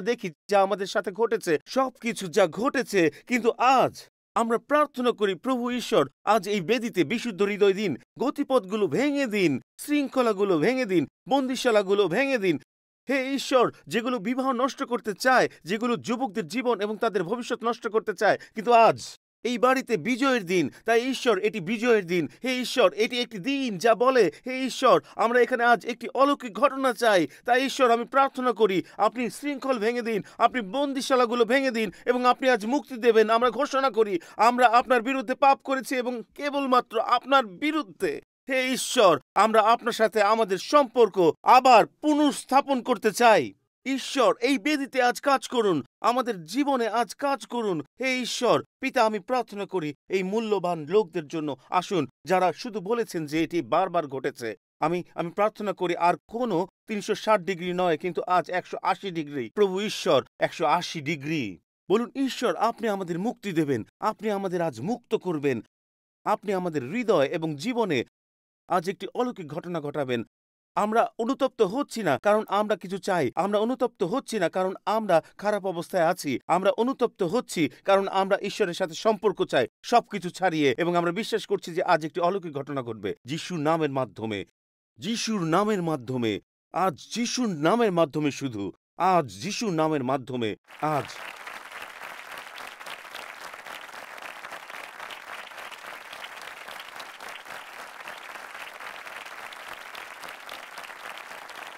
দেখি যা আমাদের সাথে ঘটেছে, সবকিছু যা ঘটেছে। কিন্তু আজ আমরা প্রার্থনা করি, প্রভু ঈশ্বর, আজ এই বেদিতে বিশুদ্ধ হৃদয় দিন, গতিপথগুলো ভেঙে দিন, শৃঙ্খলাগুলো ভেঙে দিন, বন্দিশালাগুলো ভেঙে দিন। হে ঈশ্বর, যেগুলো বিবাহ নষ্ট করতে চায়, যেগুলো যুবকদের জীবন এবং তাদের ভবিষ্যৎ নষ্ট করতে চায়, কিন্তু আজ এই বাড়িতে বিজয়ের দিন। তাই ঈশ্বর, এটি বিজয়ের দিন। হে ঈশ্বর, এটি একটি দিন যা বলে, হে ঈশ্বর, আমরা এখানে আজ একটি অলৌকিক ঘটনা চাই। তাই ঈশ্বর, আমি প্রার্থনা করি, আপনি শৃঙ্খল ভেঙে দিন, আপনি বন্দিশালাগুলো ভেঙে দিন এবং আপনি আজ মুক্তি দেবেন। আমরা ঘোষণা করি, আমরা আপনার বিরুদ্ধে পাপ করেছি এবং কেবলমাত্র আপনার বিরুদ্ধে। হে ঈশ্বর, আমরা আপনার সাথে আমাদের সম্পর্ক আবার পুনঃস্থাপন করতে চাই। ঈশ্বর, এই বেদিতে আজ কাজ করুন, আমাদের জীবনে আজ কাজ করুন। হে ঈশ্বর পিতা, আমি প্রার্থনা করি এই মূল্যবান লোকদের জন্য। আসুন, যারা শুধু বলেছেন যে এটি বারবার ঘটেছে। আমি প্রার্থনা করি আর কোনো ৩৬০ ডিগ্রি নয়, কিন্তু আজ ১৮০ ডিগ্রি। প্রভু ঈশ্বর, ১৮০ ডিগ্রি। বলুন, ঈশ্বর, আপনি আমাদের মুক্তি দেবেন, আপনি আমাদের আজ মুক্ত করবেন, আপনি আমাদের হৃদয় এবং জীবনে আজ একটি অলৌকিক ঘটনা ঘটাবেন। আমরা অনুতপ্ত হচ্ছি না কারণ আমরা কিছু চাই, আমরা অনুতপ্ত হচ্ছি না কারণ আমরা খারাপ অবস্থায় আছি, আমরা অনুতপ্ত হচ্ছি কারণ আমরা ঈশ্বরের সাথে সম্পর্ক চাই সবকিছু ছাড়িয়ে। এবং আমরা বিশ্বাস করছি যে আজ একটি অলৌকিক ঘটনা ঘটবে যিশুর নামের মাধ্যমে, যিশুর নামের মাধ্যমে, আজ যিশুর নামের মাধ্যমে, শুধু আজ যিশুর নামের মাধ্যমে। আজ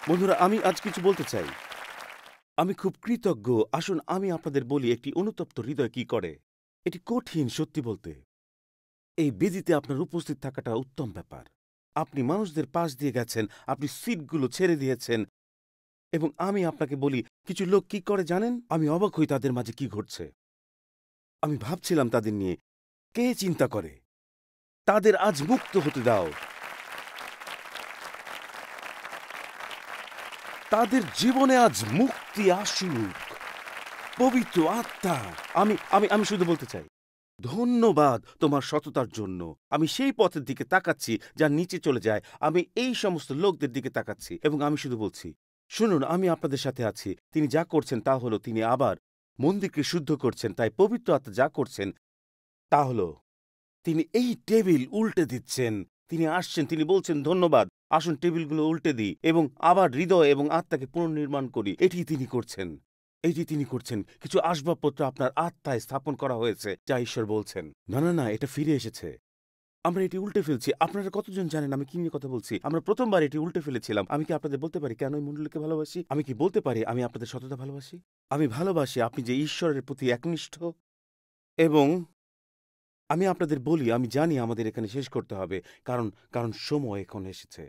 বন্ধুরা, আমি আজ কিছু বলতে চাই। আমি খুব কৃতজ্ঞ। আসুন আমি আপনাদের বলি একটি অনুতপ্ত হৃদয় কি করে। এটি কঠিন সত্যি বলতে। এই বেদিতে আপনার উপস্থিত থাকাটা উত্তম ব্যাপার। আপনি মানুষদের পাশ দিয়ে গেছেন, আপনি সিটগুলো ছেড়ে দিয়েছেন। এবং আমি আপনাকে বলি, কিছু লোক কি করে জানেন? আমি অবাক হই তাদের মাঝে কি ঘটছে। আমি ভাবছিলাম তাদের নিয়ে, কে চিন্তা করে? তাদের আজ মুক্ত হতে দাও, তাদের জীবনে আজ মুক্তি আসুক, পবিত্র আত্মা। আমি আমি আমি শুধু বলতে চাই, ধন্যবাদ তোমার সততার জন্য। আমি সেই পথের দিকে তাকাচ্ছি যা নিচে চলে যায়। আমি এই সমস্ত লোকদের দিকে তাকাচ্ছি এবং আমি শুধু বলছি, শুনুন, আমি আপনাদের সাথে আছি। তিনি যা করছেন তা হলো তিনি আবার মন্দিরকে শুদ্ধ করছেন। তাই পবিত্র আত্মা যা করছেন তা হলো তিনি এই টেবিল উল্টে দিচ্ছেন। তিনি আসছেন, তিনি বলছেন ধন্যবাদ, আসুন টেবিলগুলো উল্টে দিই এবং আবার হৃদয় এবং আত্মাকে পুনর্নির্মাণ করি। এটি তিনি করছেন। এটি তিনি করছেন। কিছু আসবাবপত্র আপনার আত্মায় স্থাপন করা হয়েছে, যা ঈশ্বর বলছেন না না না, এটা ফিরে এসেছে। আমরা এটি উল্টে ফেলছি। আপনারা কতজন জানেন আমি কি নিয়ে কথা বলছি? আমরা প্রথমবার এটি উল্টে ফেলেছিলাম। আমি কি আপনাদের বলতে পারি কেন এই মণ্ডলীকে ভালোবাসি? আমি কি বলতে পারি আমি আপনাদের সততা ভালোবাসি? আমি ভালোবাসি আপনি যে ঈশ্বরের প্রতি একনিষ্ঠ, এবং আমি আপনাদের বলি আমি জানি আমাদের এখানে শেষ করতে হবে, কারণ কারণ সময় এখন এসেছে।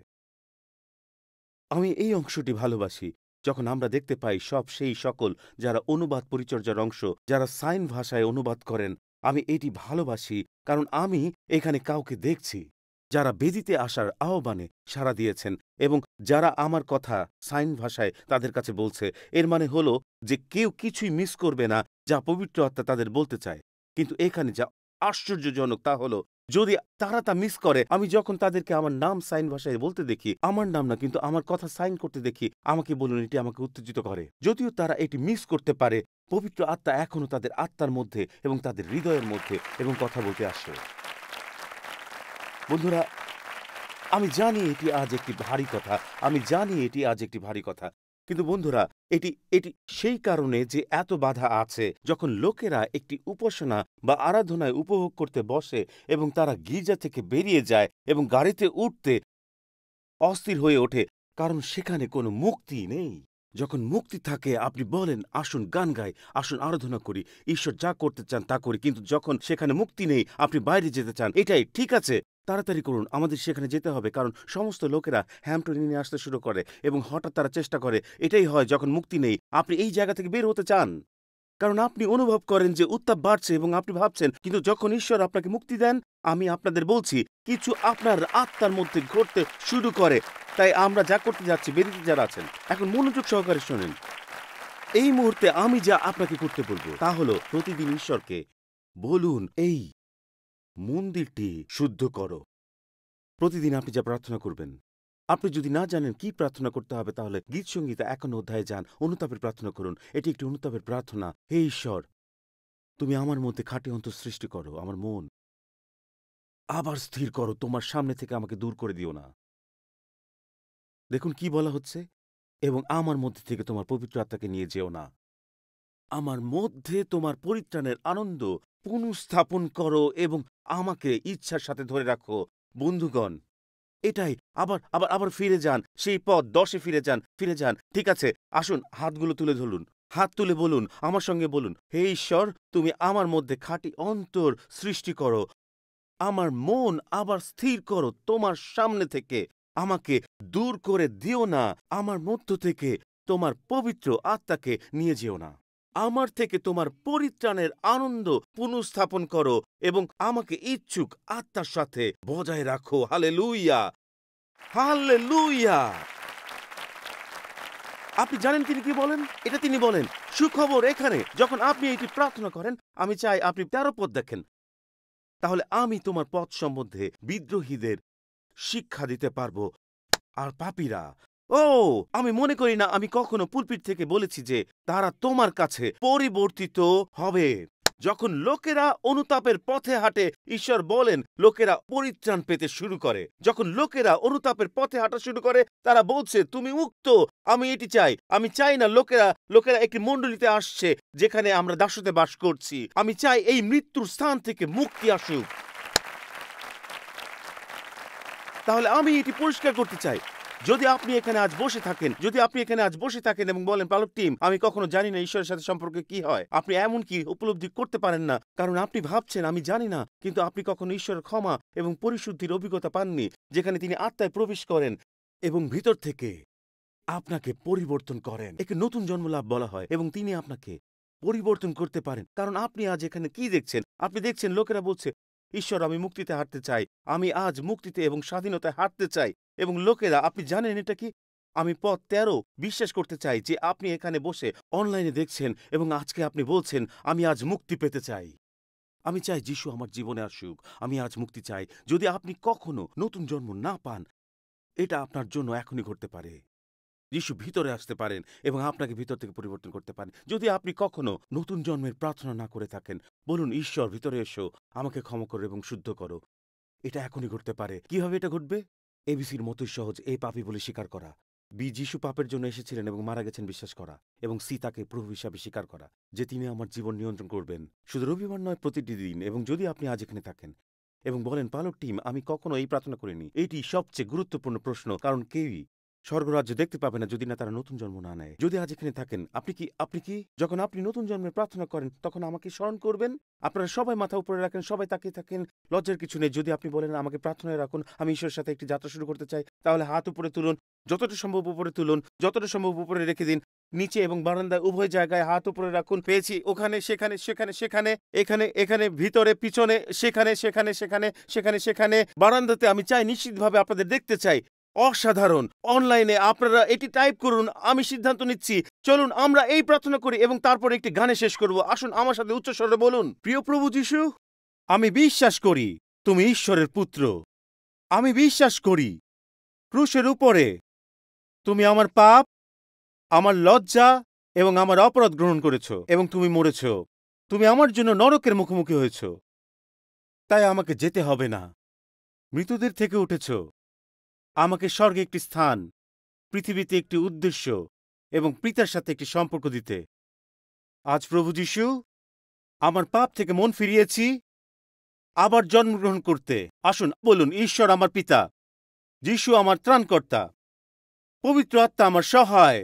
আমি এই অংশটি ভালোবাসি যখন আমরা দেখতে পাই সেই সকল যারা অনুবাদ পরিচর্যার অংশ, যারা সাইন ভাষায় অনুবাদ করেন। আমি এটি ভালোবাসি কারণ আমি এখানে কাউকে দেখছি যারা বেদিতে আসার আহ্বানে সাড়া দিয়েছেন এবং যারা আমার কথা সাইন ভাষায় তাদের কাছে বলছে। এর মানে হলো যে কেউ কিছুই মিস করবে না যা পবিত্র আত্মা তাদের বলতে চায়। কিন্তু এখানে যা আশ্চর্যজনক তা হলো যদি তারা তা মিস করে, আমি যখন তাদেরকে আমার নাম সাইন ভাষায় বলতে দেখি, আমার নাম না কিন্তু আমার কথা সাইন করতে দেখি, আমাকে বলুন এটি আমাকে উত্তেজিত করে। যদিও তারা এটি মিস করতে পারে, পবিত্র আত্মা এখনো তাদের আত্মার মধ্যে এবং তাদের হৃদয়ের মধ্যে এবং কথা বলতে আসে। বন্ধুরা, আমি জানি এটি আজ একটি ভারী কথা, আমি জানি এটি আজ একটি ভারী কথা, কিন্তু বন্ধুরা এটি এটি সেই কারণে যে এত বাধা আছে। যখন লোকেরা একটি উপাসনা বা আরাধনায় উপভোগ করতে বসে এবং তারা গির্জা থেকে বেরিয়ে যায় এবং গাড়িতে উঠতে অস্থির হয়ে ওঠে, কারণ সেখানে কোনো মুক্তি নেই। যখন মুক্তি থাকে আপনি বলেন আসুন গান গাই, আসুন আরাধনা করি, ঈশ্বর যা করতে চান তা করি। কিন্তু যখন সেখানে মুক্তি নেই, আপনি বাইরে যেতে চান, এটাই ঠিক আছে, তাড়াতাড়ি করুন, আমাদের সেখানে যেতে হবে। কারণ সমস্ত লোকেরা হ্যাম্পটনে নিয়ে আসতে শুরু করে এবং হঠাৎ তারা চেষ্টা করে। এটাই হয় যখন মুক্তি নেই, আপনি এই জায়গা থেকে বের হতে চান, কারণ আপনি অনুভব করেন যে উত্তাপ বাড়ছে এবং আপনি ভাবছেন। কিন্তু যখন ঈশ্বর আপনাকে মুক্তি দেন, আমি আপনাদের বলছি কিছু আপনার আত্মার মধ্যে ঘটতে শুরু করে। তাই আমরা যা করতে যাচ্ছি, বেরিতে যারা আছেন এখন মনোযোগ সহকারে শোনেন। এই মুহূর্তে আমি যা আপনাকে করতে বলবো তা হলো প্রতিদিন ঈশ্বরকে বলুন এই মন্দিরটি শুদ্ধ করো। প্রতিদিন আপনি যা প্রার্থনা করবেন, আপনি যদি না জানেন কি প্রার্থনা করতে হবে, তাহলে গীত সঙ্গীত ৫ অধ্যায়ে যান, অনুতাপের প্রার্থনা করুন। এটি একটি অনুতাপের প্রার্থনা। হে ঈশ্বর, তুমি আমার মধ্যে খাঁটি অন্তর সৃষ্টি করো, আমার মন আবার স্থির করো, তোমার সামনে থেকে আমাকে দূর করে দিও না। দেখুন কি বলা হচ্ছে, এবং আমার মধ্যে থেকে তোমার পবিত্র আত্মাকে নিয়ে যেও না। আমার মধ্যে তোমার পরিত্রাণের আনন্দ পুনঃস্থাপন করো এবং আমাকে ইচ্ছার সাথে ধরে রাখো। বন্ধুগণ, এটাই। আবার আবার আবার ফিরে যান সেই পথ ১০-এ ফিরে যান। ঠিক আছে, আসুন হাতগুলো তুলে ধরুন, হাত তুলে বলুন, আমার সঙ্গে বলুন, হে ঈশ্বর, তুমি আমার মধ্যে খাঁটি অন্তর সৃষ্টি করো, আমার মন আবার স্থির করো, তোমার সামনে থেকে আমাকে দূর করে দিও না, আমার মধ্য থেকে তোমার পবিত্র আত্মাকে নিয়ে যেও না। আমার থেকে তোমার পরিত্রাণের আনন্দ পুনঃস্থাপন করো এবং আমাকে ইচ্ছুক আত্মার সাথে বজায় রাখো। Hallelujah, hallelujah. আপনি জানেন তিনি কি বলেন? এটা তিনি বলেন। সুখবর এখানে, যখন আপনি এটি প্রার্থনা করেন, আমি চাই আপনি ১৩ পদ দেখেন। তাহলে আমি তোমার পথ সম্বন্ধে বিদ্রোহীদের শিক্ষা দিতে পারবো। আর পাপীরা, ও আমি মনে করি না আমি কখনো পুলপিট থেকে বলেছি যে তারা তোমার কাছে পরিবর্তিত হবে। যখন লোকেরা অনুতাপের পথে হাঁটে, ঈশ্বর বলেন লোকেরা পরিত্রাণ পেতে শুরু করে। যখন লোকেরা অনুতাপের পথে হাঁটা শুরু করে, তারা বলছে তুমি মুক্ত। আমি এটি চাই। আমি চাই না লোকেরা একটি মণ্ডলীতে আসছে যেখানে আমরা দাসত্বে বাস করছি। আমি চাই এই মৃত্যুর স্থান থেকে মুক্তি আসুক। তাহলে আমি এটি পরিষ্কার করতে চাই। যদি আপনি এখানে আজ বসে থাকেন এবং বলেন পালক টিম, আমি কখনো জানি না ঈশ্বরের সাথে সম্পর্কে কি হয়, আপনি এমনকি উপলব্ধি করতে পারেন না, কারণ আপনি ভাবছেন আমি জানি না, কিন্তু আপনি কখনো ঈশ্বরের ক্ষমা এবং পরিশুদ্ধির অভিজ্ঞতা পাননি, যেখানে তিনি আত্মায় প্রবেশ করেন এবং ভিতর থেকে আপনাকে পরিবর্তন করেন। একে নতুন জন্মলাভ বলা হয় এবং তিনি আপনাকে পরিবর্তন করতে পারেন। কারণ আপনি আজ এখানে কি দেখছেন? আপনি দেখছেন লোকেরা বলছে ঈশ্বর আমি মুক্তিতে হাঁটতে চাই, আমি আজ মুক্তিতে এবং স্বাধীনতায় হাঁটতে চাই। এবং লোকেরা, আপনি জানেন এটা কি? আমি পথ ১৩ বিশ্বাস করতে চাই যে আপনি এখানে বসে অনলাইনে দেখছেন এবং আজকে আপনি বলছেন আমি আজ মুক্তি পেতে চাই, আমি চাই যিশু আমার জীবনে আসুক, আমি আজ মুক্তি চাই। যদি আপনি কখনো নতুন জন্ম না পান, এটা আপনার জন্য এখনই ঘটতে পারে। যিশু ভিতরে আসতে পারেন এবং আপনাকে ভিতর থেকে পরিবর্তন করতে পারেন। যদি আপনি কখনো নতুন জন্মের প্রার্থনা না করে থাকেন, বলুন, ঈশ্বর ভিতরে এসো, আমাকে ক্ষমা করো এবং শুদ্ধ করো। এটা এখনই ঘটতে পারে। কিভাবে এটা ঘটবে? এবিসির মতোই সহজ। এ পাপী বলে স্বীকার করা। বি, যিশু পাপের জন্য এসেছিলেন এবং মারা গেছেন বিশ্বাস করা। এবং সি, তাকে প্রভু হিসাবে স্বীকার করা, যে তিনি আমার জীবন নিয়ন্ত্রণ করবেন। শুধু রবিবার নয়, প্রতিটি দিন। এবং যদি আপনি আজ এখানে থাকেন এবং বলেন, পালক টিম, আমি কখনো এই প্রার্থনা করিনি, এইটি সবচেয়ে গুরুত্বপূর্ণ প্রশ্ন, কারণ কেউই স্বর্গরাজ্য দেখতে পাবে না যদি না তারা নতুন জন্ম না নেয়। যদি আজ এখানে থাকেন, আপনি কি যখন আপনি নতুন জন্মের প্রার্থনা করেন তখন আমাকে স্মরণ করবেন? আপনারা সবাই মাথা উপরে রাখেন, সবাই তাকিয়ে থাকেন, লজ্জার কিছু নেই। যদি আপনি বলেন, আমাকে প্রার্থনায় রাখুন, আমি ঈশ্বরের সাথে একটি যাত্রা শুরু করতে চাই, তাহলে হাত উপরে তুলুন, যতটা সম্ভব উপরে তুলুন, যতটা সম্ভব উপরে রেখে দিন। নিচে এবং বারান্দায় উভয় জায়গায় হাত উপরে রাখুন। পেয়েছি, ওখানে, সেখানে, সেখানে, সেখানে, এখানে, এখানে, ভিতরে, পিছনে, সেখানে, সেখানে, সেখানে, সেখানে, সেখানে, বারান্দাতে। আমি চাই, নিশ্চিতভাবে আপনাদের দেখতে চাই। অসাধারণ। অনলাইনে আপনারা এটি টাইপ করুন, আমি সিদ্ধান্ত নিচ্ছি। চলুন আমরা এই প্রার্থনা করি এবং তারপর একটি গানে শেষ করব। আসুন আমার সাথে উচ্চস্বরে বলুন, প্রিয় প্রভু যিশু, আমি বিশ্বাস করি তুমি ঈশ্বরের পুত্র। আমি বিশ্বাস করি ক্রুশের উপরে তুমি আমার পাপ, আমার লজ্জা এবং আমার অপরাধ গ্রহণ করেছ এবং তুমি মরেছ। তুমি আমার জন্য নরকের মুখোমুখি হয়েছ, তাই আমাকে যেতে হবে না। মৃতদের থেকে উঠেছ, আমাকে স্বর্গে একটি স্থান, পৃথিবীতে একটি উদ্দেশ্য এবং পিতার সাথে একটি সম্পর্ক দিতে। আজ প্রভু যিশু, আমার পাপ থেকে মন ফিরিয়েছি আবার জন্মগ্রহণ করতে। আসুন বলুন, ঈশ্বর আমার পিতা, যিশু আমার ত্রাণকর্তা, পবিত্র আত্মা আমার সহায়,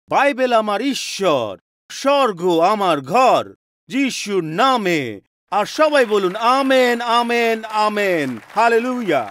বাইবেল আমার ঈশ্বর, স্বর্গ আমার ঘর, যিশুর নামে। আর সবাই বলুন, আমেন, আমেন, আমেন, হালেলুয়া।